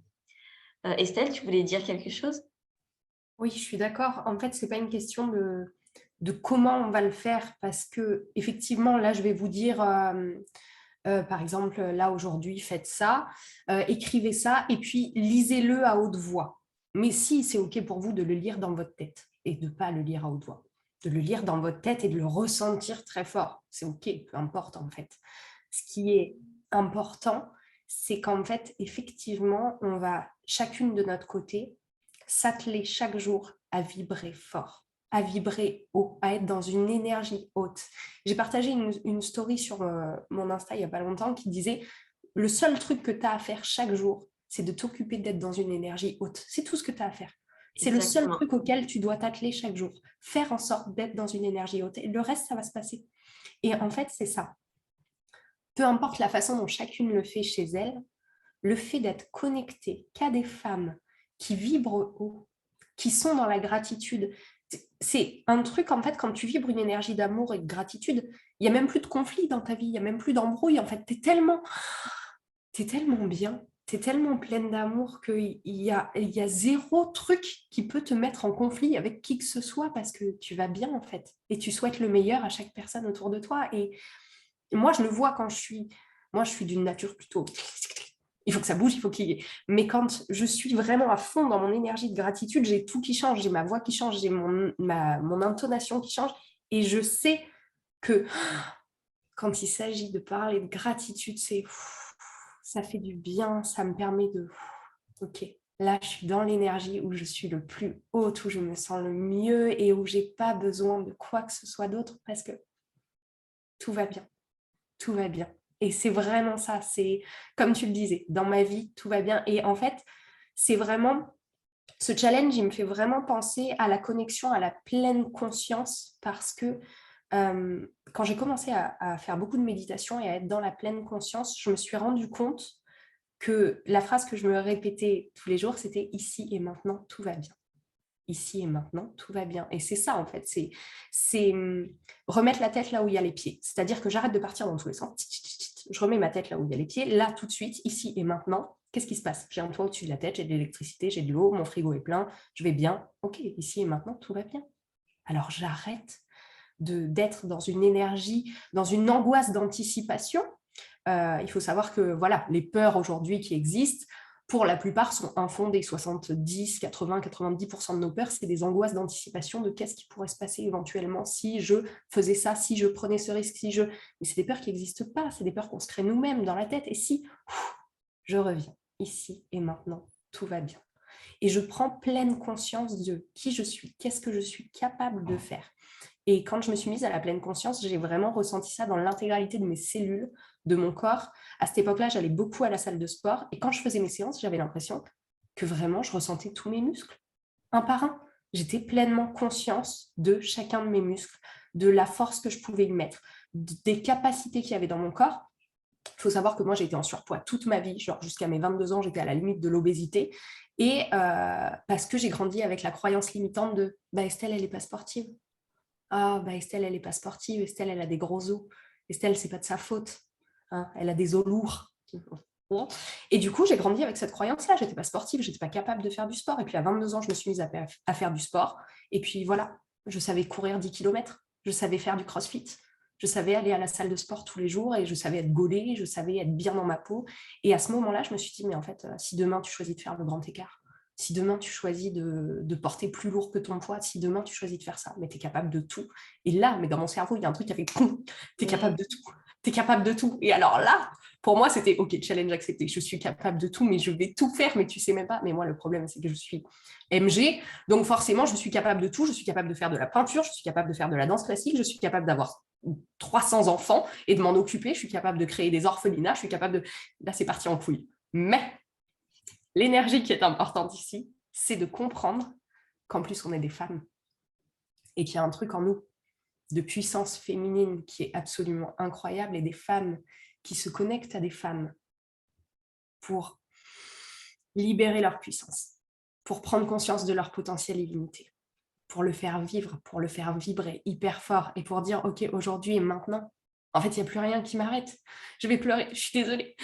Estelle, tu voulais dire quelque chose? Oui, je suis d'accord. En fait, ce n'est pas une question de comment on va le faire parce que effectivement, là, je vais vous dire, par exemple, là, aujourd'hui, faites ça, écrivez ça et puis lisez-le à haute voix. Mais si c'est OK pour vous de le lire dans votre tête et de ne pas le lire à haute voix, de le lire dans votre tête et de le ressentir très fort, c'est OK, peu importe en fait. Ce qui est important, c'est qu'en fait, effectivement, on va chacune de notre côté s'atteler chaque jour à vibrer fort, à vibrer haut, à être dans une énergie haute. J'ai partagé une story sur mon Insta il n'y a pas longtemps qui disait le seul truc que tu as à faire chaque jour, c'est de t'occuper d'être dans une énergie haute. C'est tout ce que tu as à faire. C'est le seul truc auquel tu dois t'atteler chaque jour. Faire en sorte d'être dans une énergie haute. Et le reste, ça va se passer. Et en fait, c'est ça. Peu importe la façon dont chacune le fait chez elle, le fait d'être connecté qu'à des femmes qui vibrent haut, qui sont dans la gratitude, c'est un truc, en fait, quand tu vibres une énergie d'amour et de gratitude, il n'y a même plus de conflit dans ta vie, il n'y a même plus d'embrouille. En fait, tu es tellement bien, tu es tellement pleine d'amour qu'il y a zéro truc qui peut te mettre en conflit avec qui que ce soit parce que tu vas bien, en fait. Et tu souhaites le meilleur à chaque personne autour de toi. Et moi, je le vois quand je suis d'une nature plutôt... Il faut que ça bouge, il faut qu'il y ait... Mais quand je suis vraiment à fond dans mon énergie de gratitude, j'ai tout qui change, j'ai ma voix qui change, j'ai mon intonation qui change. Et je sais que quand il s'agit de parler de gratitude, ça fait du bien, ça me permet de... Ok, là, je suis dans l'énergie où je suis le plus haute, où je me sens le mieux et où j'ai pas besoin de quoi que ce soit d'autre parce que tout va bien. Tout va bien. Et c'est vraiment ça, c'est comme tu le disais, dans ma vie, tout va bien. Et en fait, c'est vraiment, ce challenge, il me fait vraiment penser à la connexion, à la pleine conscience, parce que quand j'ai commencé à faire beaucoup de méditation et à être dans la pleine conscience, je me suis rendu compte que la phrase que je me répétais tous les jours, c'était « ici et maintenant, tout va bien ». ici et maintenant, tout va bien. Et c'est ça, en fait, c'est remettre la tête là où il y a les pieds. C'est-à-dire que j'arrête de partir dans tous les sens. Je remets ma tête là où il y a les pieds. Là, tout de suite, ici et maintenant, qu'est-ce qui se passe? J'ai un toit au-dessus de la tête, j'ai de l'électricité, j'ai de l'eau, mon frigo est plein, je vais bien. Ok, ici et maintenant, tout va bien. Alors, j'arrête d'être dans une énergie, dans une angoisse d'anticipation. Il faut savoir que voilà, les peurs aujourd'hui qui existent, pour la plupart, sont infondées. 70, 80, 90% de nos peurs, c'est des angoisses d'anticipation de qu'est-ce qui pourrait se passer éventuellement si je faisais ça, si je prenais ce risque, si je... Mais c'est des peurs qui n'existent pas, c'est des peurs qu'on se crée nous-mêmes dans la tête. Et si je reviens ici et maintenant, tout va bien. Et je prends pleine conscience de qui je suis, qu'est-ce que je suis capable de faire. Et quand je me suis mise à la pleine conscience, j'ai vraiment ressenti ça dans l'intégralité de mes cellules, de mon corps. À cette époque-là, j'allais beaucoup à la salle de sport. Et quand je faisais mes séances, j'avais l'impression que vraiment, je ressentais tous mes muscles, un par un. J'étais pleinement conscience de chacun de mes muscles, de la force que je pouvais y mettre, des capacités qu'il y avait dans mon corps. Il faut savoir que moi, j'ai été en surpoids toute ma vie. Genre jusqu'à mes 22 ans, j'étais à la limite de l'obésité. Et parce que j'ai grandi avec la croyance limitante de bah, « Estelle, elle n'est pas sportive ». Ah, bah Estelle, elle n'est pas sportive. Estelle, elle a des gros os. Estelle, c'est pas de sa faute. Hein, elle a des os lourds. Et du coup, j'ai grandi avec cette croyance-là. Je n'étais pas sportive, je n'étais pas capable de faire du sport. Et puis à 22 ans, je me suis mise à faire du sport. Et puis voilà, je savais courir 10 km. Je savais faire du crossfit. Je savais aller à la salle de sport tous les jours et je savais être gaulée, je savais être bien dans ma peau. Et à ce moment-là, je me suis dit, mais en fait, si demain tu choisis de faire le grand écart, si demain tu choisis de porter plus lourd que ton poids, si demain tu choisis de faire ça, mais tu es capable de tout. Et là, mais dans mon cerveau, il y a un truc qui a fait tu es capable de tout. Tu es capable de tout. Et alors là, pour moi, c'était OK, challenge accepté. Je suis capable de tout, mais je vais tout faire, mais tu sais même pas. Mais moi, le problème, c'est que je suis MG. Donc forcément, je suis capable de tout. Je suis capable de faire de la peinture, je suis capable de faire de la danse classique, je suis capable d'avoir 300 enfants et de m'en occuper. Je suis capable de créer des orphelinats. Je suis capable de... Là, c'est parti en couille. Mais l'énergie qui est importante ici, c'est de comprendre qu'en plus, on est des femmes et qu'il y a un truc en nous de puissance féminine qui est absolument incroyable et des femmes qui se connectent à des femmes pour libérer leur puissance, pour prendre conscience de leur potentiel illimité, pour le faire vivre, pour le faire vibrer hyper fort et pour dire « Ok, aujourd'hui et maintenant, en fait, il n'y a plus rien qui m'arrête. Je vais pleurer, je suis désolée. »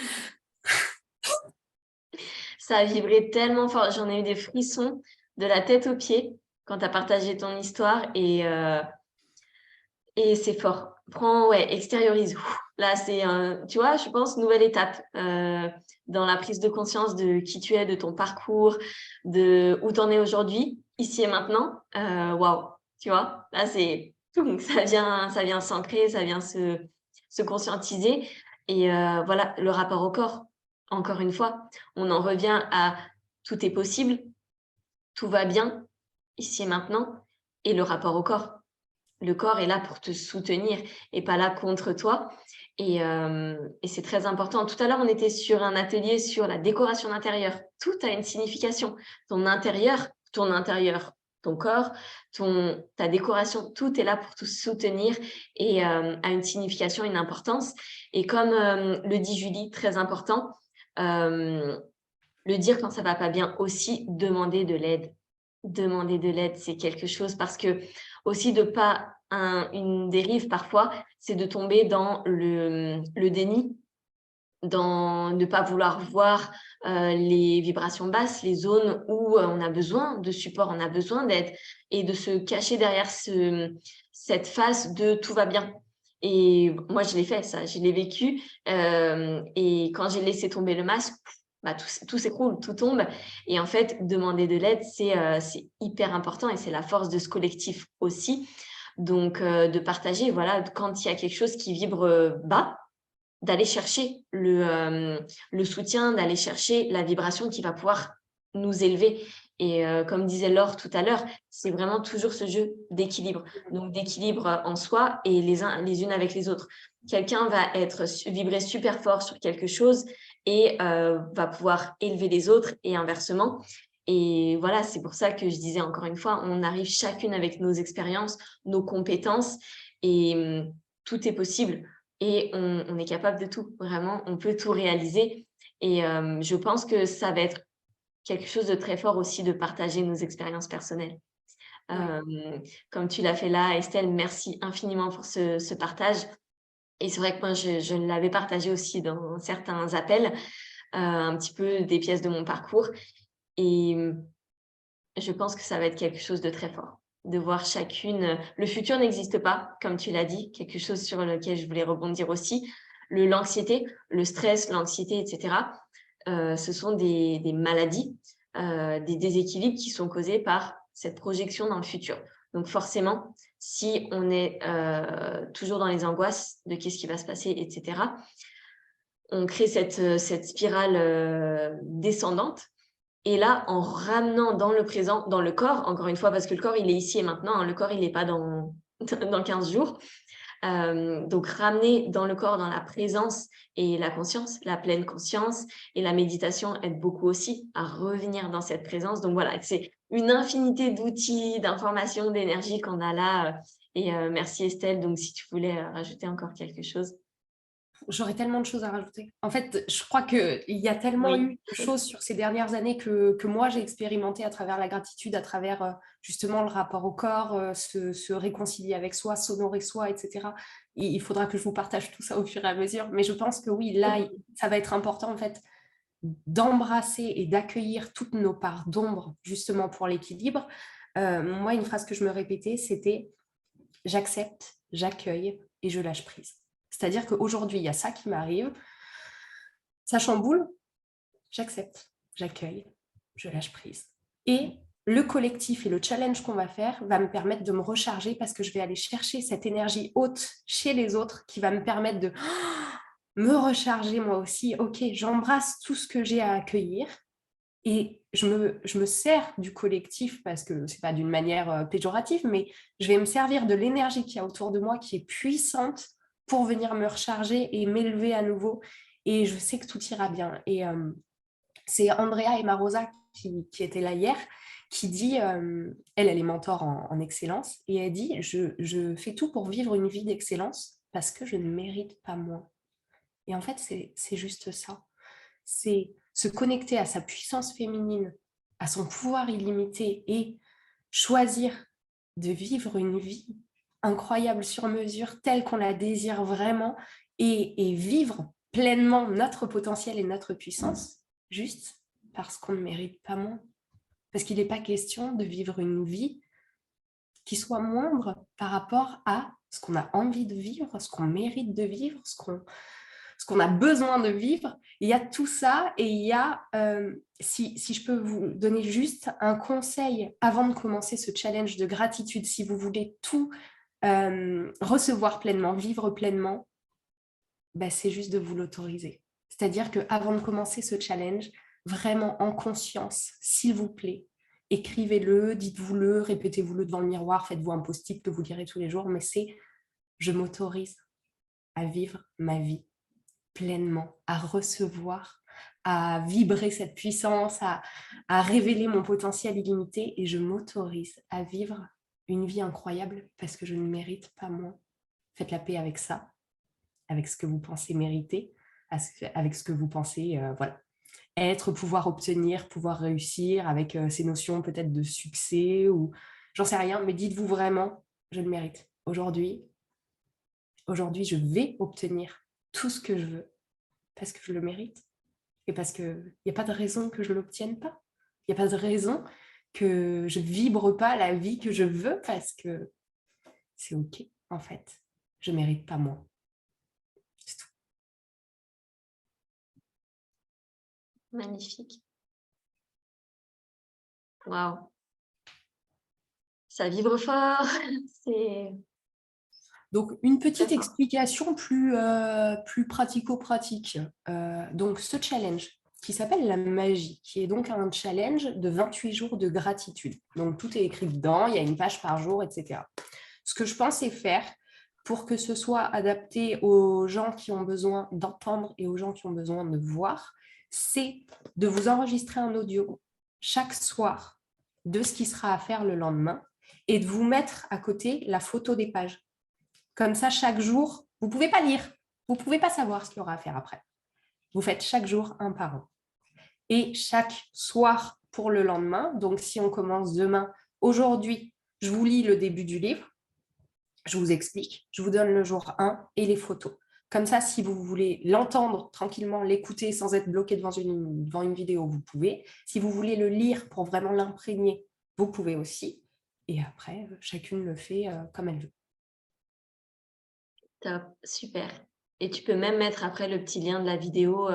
Ça a vibré tellement fort. J'en ai eu des frissons de la tête aux pieds quand tu as partagé ton histoire et c'est fort. Prends, ouais, extériorise. Là, c'est, tu vois, je pense, nouvelle étape dans la prise de conscience de qui tu es, de ton parcours, de où tu en es aujourd'hui, ici et maintenant. Waouh, tu vois, là, c'est ça vient s'ancrer, ça vient se conscientiser. Et voilà, le rapport au corps, encore une fois, on en revient à tout est possible, tout va bien, ici et maintenant, et le rapport au corps. Le corps est là pour te soutenir et pas là contre toi. Et c'est très important. Tout à l'heure, on était sur un atelier sur la décoration d'intérieur. Tout a une signification. Ton intérieur, ton corps, ta décoration, tout est là pour te soutenir et a une signification, une importance. Et comme le dit Julie, très important, le dire quand ça va pas bien aussi, demander de l'aide. Demander de l'aide, c'est quelque chose parce que aussi de pas une dérive parfois, c'est de tomber dans le déni, dans ne pas vouloir voir les vibrations basses, les zones où on a besoin de support, on a besoin d'aide et de se cacher derrière cette face de tout va bien. Et moi, je l'ai fait, ça, je l'ai vécu. Et quand j'ai laissé tomber le masque, bah, tout s'écroule, tout tombe. Et en fait, demander de l'aide, c'est hyper important et c'est la force de ce collectif aussi. Donc, de partager, voilà, quand il y a quelque chose qui vibre bas, d'aller chercher le soutien, d'aller chercher la vibration qui va pouvoir nous élever. Et comme disait Laure tout à l'heure, c'est vraiment toujours ce jeu d'équilibre. Donc, d'équilibre en soi et les unes avec les autres. Quelqu'un va vibrer super fort sur quelque chose et va pouvoir élever les autres et inversement. Et voilà, c'est pour ça que je disais encore une fois, on arrive chacune avec nos expériences, nos compétences et tout est possible. Et on est capable de tout, vraiment, on peut tout réaliser. Et je pense que ça va être quelque chose de très fort aussi de partager nos expériences personnelles. Comme tu l'as fait là, Estelle, merci infiniment pour ce partage. Et c'est vrai que moi, je l'avais partagé aussi dans certains appels, un petit peu des pièces de mon parcours. Et je pense que ça va être quelque chose de très fort, de voir chacune. Le futur n'existe pas, comme tu l'as dit, quelque chose sur lequel je voulais rebondir aussi. L'anxiété, le stress, l'anxiété, etc. Ce sont des maladies, des déséquilibres qui sont causés par cette projection dans le futur. Donc forcément, si on est toujours dans les angoisses de qu'est-ce qui va se passer, etc., on crée cette spirale descendante. Et là, en ramenant dans le présent, dans le corps, encore une fois, parce que le corps, il est ici et maintenant, hein, le corps, il n'est pas dans 15 jours. Donc, ramener dans le corps, dans la présence et la conscience, la pleine conscience, et la méditation aide beaucoup aussi à revenir dans cette présence. Donc, voilà, c'est une infinité d'outils, d'informations, d'énergie qu'on a là. Et merci Estelle. Donc, si tu voulais rajouter encore quelque chose. J'aurais tellement de choses à rajouter. En fait, je crois qu'il y a tellement eu de choses sur ces dernières années que moi, j'ai expérimenté à travers la gratitude, à travers justement le rapport au corps, se réconcilier avec soi, s'honorer soi, etc. Et il faudra que je vous partage tout ça au fur et à mesure. Mais je pense que oui, là, ça va être important, en fait, d'embrasser et d'accueillir toutes nos parts d'ombre, justement pour l'équilibre. Moi, une phrase que je me répétais, c'était « j'accepte, j'accueille et je lâche prise ». C'est-à-dire qu'aujourd'hui, il y a ça qui m'arrive, ça chamboule, j'accepte, j'accueille, je lâche prise. Et le collectif et le challenge qu'on va faire va me permettre de me recharger parce que je vais aller chercher cette énergie haute chez les autres qui va me permettre de me recharger moi aussi. Ok, j'embrasse tout ce que j'ai à accueillir et je me sers du collectif parce que ce n'est pas d'une manière péjorative, mais je vais me servir de l'énergie qu'il y a autour de moi qui est puissante pour venir me recharger et m'élever à nouveau. Et je sais que tout ira bien. Et c'est Andrea et Marosa qui étaient là hier, qui dit, elle est mentor en excellence, et elle dit, je fais tout pour vivre une vie d'excellence parce que je ne mérite pas moins. Et en fait, c'est juste ça. C'est se connecter à sa puissance féminine, à son pouvoir illimité et choisir de vivre une vie incroyable sur mesure, telle qu'on la désire vraiment, et vivre pleinement notre potentiel et notre puissance, juste parce qu'on ne mérite pas moins. Parce qu'il n'est pas question de vivre une vie qui soit moindre par rapport à ce qu'on a envie de vivre, ce qu'on mérite de vivre, ce qu'on a besoin de vivre. Il y a tout ça et il y a, si je peux vous donner juste un conseil avant de commencer ce challenge de gratitude, si vous voulez tout recevoir pleinement, vivre pleinement, ben c'est juste de vous l'autoriser. C'est-à-dire qu'avant de commencer ce challenge, vraiment en conscience, s'il vous plaît, écrivez-le, dites-vous-le, répétez-vous-le devant le miroir, faites-vous un post-it que vous direz tous les jours, mais c'est « je m'autorise à vivre ma vie pleinement, à recevoir, à vibrer cette puissance, à révéler mon potentiel illimité et je m'autorise à vivre une vie incroyable parce que je ne mérite pas moins. » Faites la paix avec ça, avec ce que vous pensez mériter, avec ce que vous pensez voilà, être, pouvoir obtenir, pouvoir réussir, avec ces notions peut-être de succès ou j'en sais rien, mais dites-vous vraiment, je le mérite. Aujourd'hui, je vais obtenir tout ce que je veux parce que je le mérite et parce qu'il n'y a pas de raison que je ne l'obtienne pas. Il n'y a pas de raison que je ne vibre pas la vie que je veux parce que c'est OK, en fait. Je ne mérite pas moins. C'est tout. Magnifique. Waouh. Ça vibre fort. C'est... Donc, une petite explication plus pratico-pratique. Donc, ce challenge qui s'appelle la magie, qui est donc un challenge de 28 jours de gratitude. Donc, tout est écrit dedans, il y a une page par jour, etc. Ce que je pensais faire pour que ce soit adapté aux gens qui ont besoin d'entendre et aux gens qui ont besoin de voir, c'est de vous enregistrer un audio chaque soir de ce qui sera à faire le lendemain et de vous mettre à côté la photo des pages. Comme ça, chaque jour, vous ne pouvez pas lire, vous ne pouvez pas savoir ce qu'il y aura à faire après. Vous faites chaque jour un par un. Et chaque soir pour le lendemain, donc si on commence demain, aujourd'hui, je vous lis le début du livre, je vous explique, je vous donne le jour 1 et les photos. Comme ça, si vous voulez l'entendre tranquillement, l'écouter sans être bloqué devant une vidéo, vous pouvez. Si vous voulez le lire pour vraiment l'imprégner, vous pouvez aussi. Et après, chacune le fait comme elle veut. Top, super. Et tu peux même mettre après le petit lien de la vidéo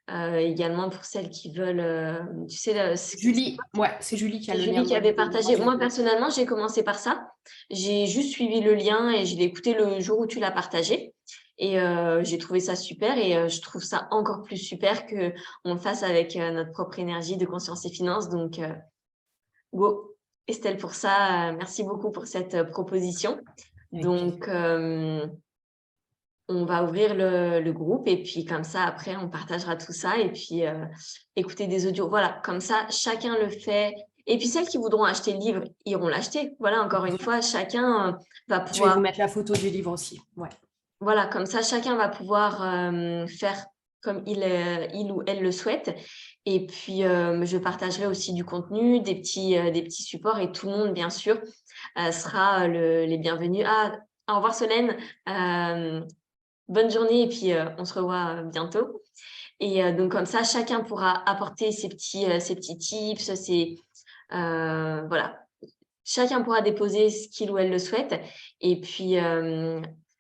également pour celles qui veulent, tu sais, Julie, ouais, c'est Julie qui a le lien. Julie qui avait partagé. Moi, personnellement, j'ai commencé par ça. J'ai juste suivi le lien et je l'ai écouté le jour où tu l'as partagé. Et j'ai trouvé ça super et je trouve ça encore plus super qu'on le fasse avec notre propre énergie de conscience et finance. Donc, go, Estelle, pour ça, merci beaucoup pour cette proposition. Donc, on va ouvrir le groupe et puis comme ça, après, on partagera tout ça et puis écouter des audios. Voilà, comme ça, chacun le fait. Et puis celles qui voudront acheter le livre, iront l'acheter. Voilà, encore une fois, chacun va pouvoir… Je vais vous mettre la photo du livre aussi. Ouais. Voilà, comme ça, chacun va pouvoir faire comme il ou elle le souhaite. Et puis, je partagerai aussi du contenu, des petits supports et tout le monde, bien sûr, sera les bienvenus. Ah, au revoir Solène. Bonne journée et puis on se revoit bientôt. Et donc comme ça, chacun pourra apporter ses petits tips, voilà. Chacun pourra déposer ce qu'il ou elle le souhaite. Et puis,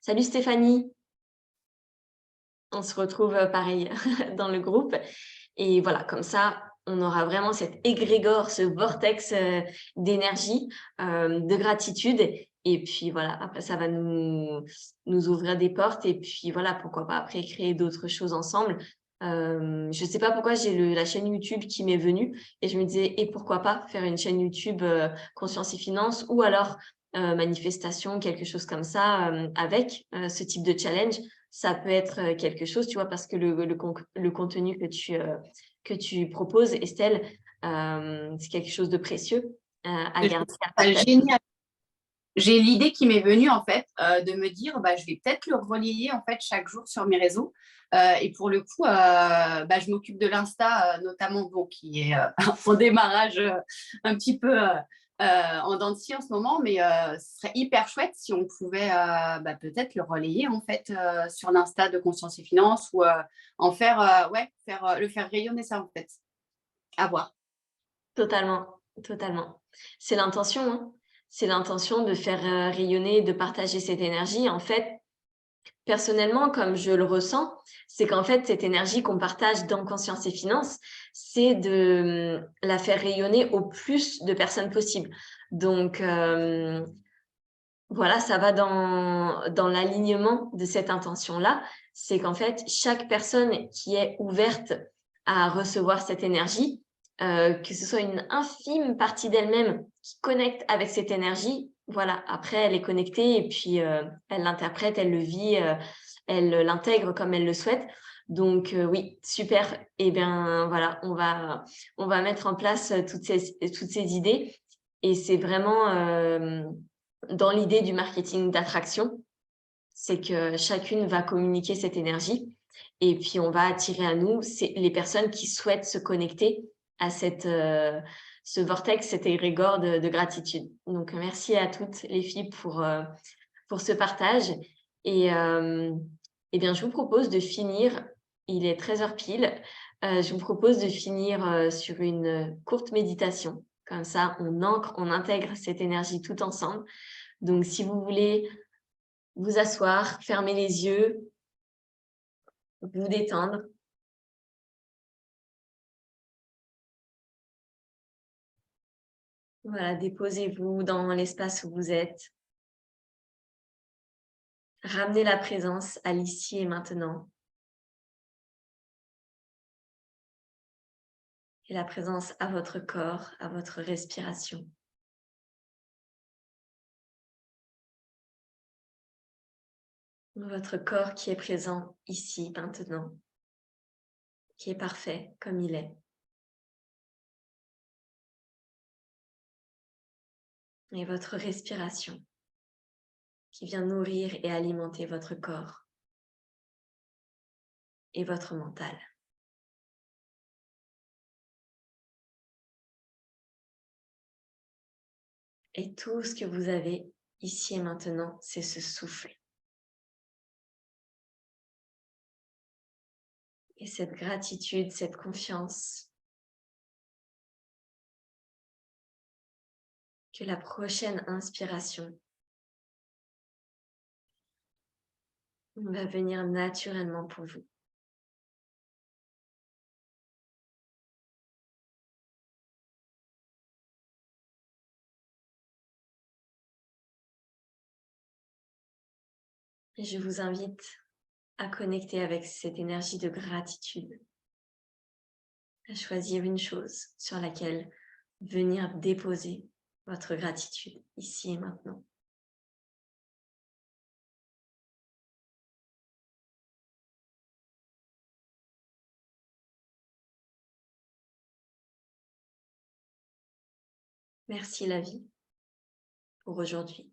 salut Stéphanie. On se retrouve pareil dans le groupe. Et voilà, comme ça, on aura vraiment cet égrégore, ce vortex d'énergie, de gratitude. Et puis voilà, après, ça va nous ouvrir des portes. Et puis voilà, pourquoi pas après créer d'autres choses ensemble. Je ne sais pas pourquoi j'ai la chaîne YouTube qui m'est venue. Et je me disais, et pourquoi pas faire une chaîne YouTube Conscience et Finance ou alors manifestation, quelque chose comme ça, avec ce type de challenge. Ça peut être quelque chose, tu vois, parce que le contenu que tu proposes, Estelle, c'est quelque chose de précieux à garder, à partager. Génial. J'ai l'idée qui m'est venue en fait de me dire je vais peut-être le relayer en fait chaque jour sur mes réseaux et pour le coup je m'occupe de l'Insta notamment qui est en démarrage un petit peu en dents de scie en ce moment, mais ce serait hyper chouette si on pouvait peut-être le relayer en fait sur l'Insta de Conscience et Finance ou en faire le faire rayonner ça en fait. À voir. Totalement, totalement. C'est l'intention, hein. C'est l'intention de faire rayonner, de partager cette énergie. En fait, personnellement, comme je le ressens, c'est qu'en fait, cette énergie qu'on partage dans Conscience et Finance, c'est de la faire rayonner au plus de personnes possible. Donc, voilà, ça va dans l'alignement de cette intention-là. C'est qu'en fait, chaque personne qui est ouverte à recevoir cette énergie, que ce soit une infime partie d'elle-même qui connecte avec cette énergie, voilà, après, elle est connectée et puis elle l'interprète, elle le vit, elle l'intègre comme elle le souhaite. Donc, oui, super. Eh bien, voilà, on va mettre en place toutes ces idées. Et c'est vraiment dans l'idée du marketing d'attraction, c'est que chacune va communiquer cette énergie et puis on va attirer à nous les personnes qui souhaitent se connecter à ce vortex, cet égrégore de gratitude. Donc, merci à toutes les filles pour ce partage. Et eh bien, je vous propose de finir, il est 13h pile, je vous propose de finir sur une courte méditation. Comme ça, on ancre, on intègre cette énergie tout ensemble. Donc, si vous voulez vous asseoir, fermer les yeux, vous détendre. Voilà, déposez-vous dans l'espace où vous êtes. Ramenez la présence à l'ici et maintenant. Et la présence à votre corps, à votre respiration. Votre corps qui est présent ici, maintenant, qui est parfait comme il est. Et votre respiration qui vient nourrir et alimenter votre corps et votre mental. Et tout ce que vous avez ici et maintenant, c'est ce souffle. Et cette gratitude, cette confiance que la prochaine inspiration va venir naturellement pour vous. Et je vous invite à connecter avec cette énergie de gratitude, à choisir une chose sur laquelle venir déposer votre gratitude ici et maintenant. Merci la vie pour aujourd'hui.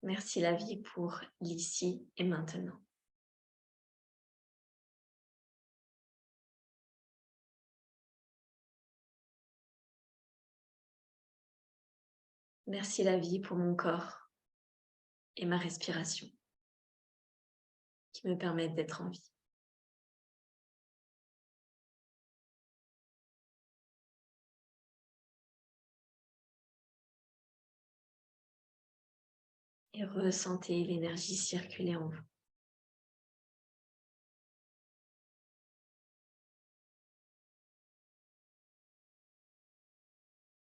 Merci la vie pour l'ici et maintenant. Merci la vie pour mon corps et ma respiration qui me permettent d'être en vie. Et ressentez l'énergie circuler en vous.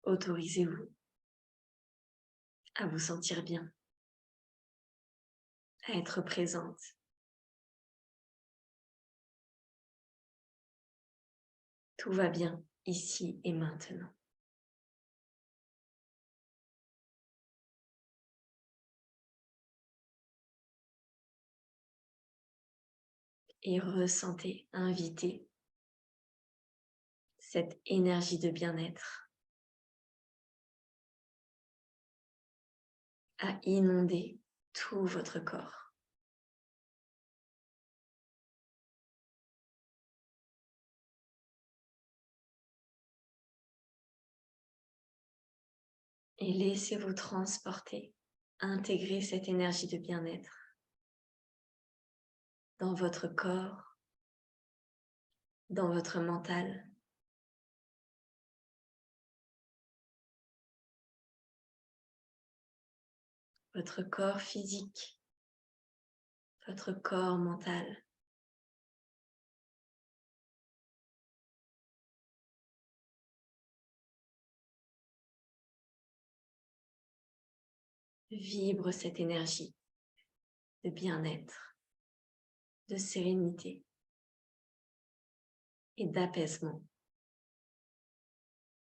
Autorisez-vous à vous sentir bien, à être présente. Tout va bien ici et maintenant. Et ressentez, invitez cette énergie de bien-être à inonder tout votre corps. Et laissez-vous transporter, intégrer cette énergie de bien-être dans votre corps, dans votre mental. Votre corps physique, votre corps mental. Vibre cette énergie de bien-être, de sérénité et d'apaisement,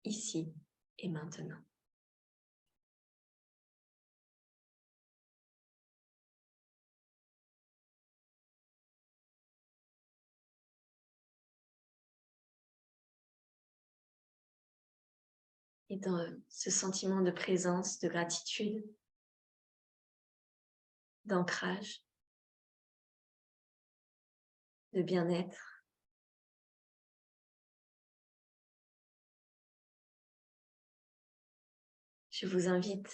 ici et maintenant. Et dans ce sentiment de présence, de gratitude, d'ancrage, de bien-être, je vous invite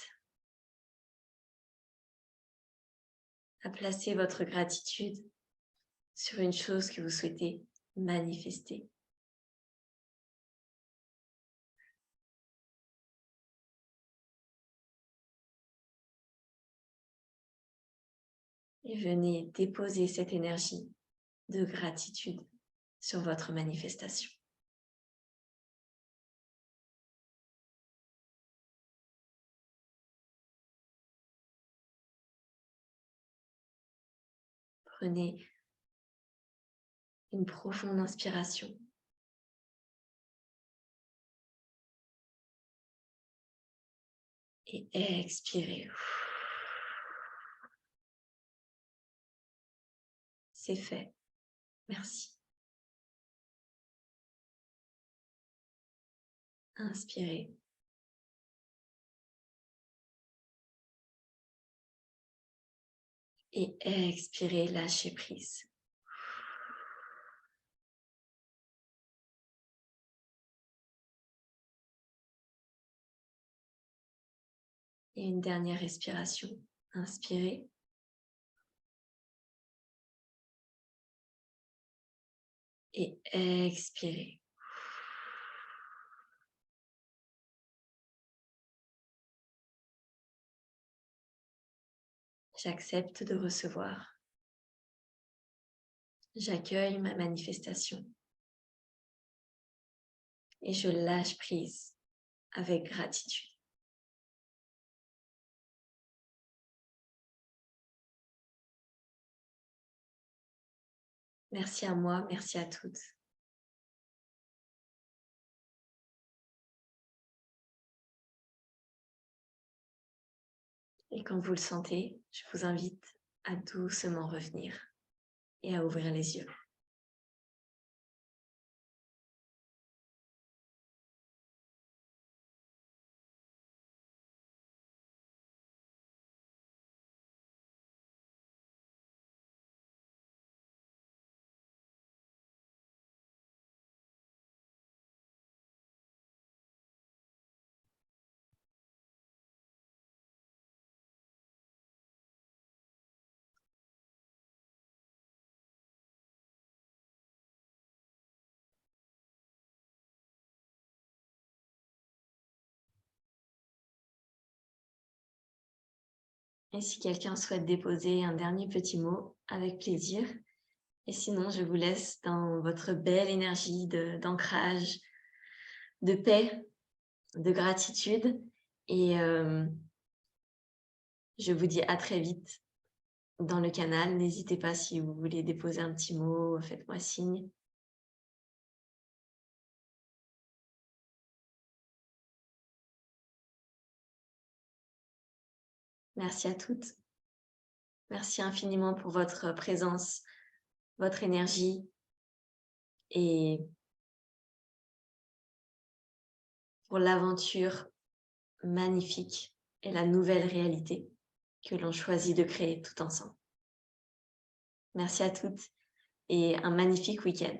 à placer votre gratitude sur une chose que vous souhaitez manifester. Et venez déposer cette énergie de gratitude sur votre manifestation. Prenez une profonde inspiration. Et expirez. C'est fait. Merci. Inspirez. Et expirez, lâchez prise. Et une dernière respiration. Inspirez. Et expirez. J'accepte de recevoir. J'accueille ma manifestation. Et je lâche prise avec gratitude. Merci à moi, merci à toutes. Et quand vous le sentez, je vous invite à doucement revenir et à ouvrir les yeux. Et si quelqu'un souhaite déposer un dernier petit mot, avec plaisir. Et sinon, je vous laisse dans votre belle énergie d'ancrage, de paix, de gratitude. Et je vous dis à très vite dans le canal. N'hésitez pas si vous voulez déposer un petit mot, faites-moi signe. Merci à toutes. Merci infiniment pour votre présence, votre énergie et pour l'aventure magnifique et la nouvelle réalité que l'on choisit de créer tout ensemble. Merci à toutes et un magnifique week-end.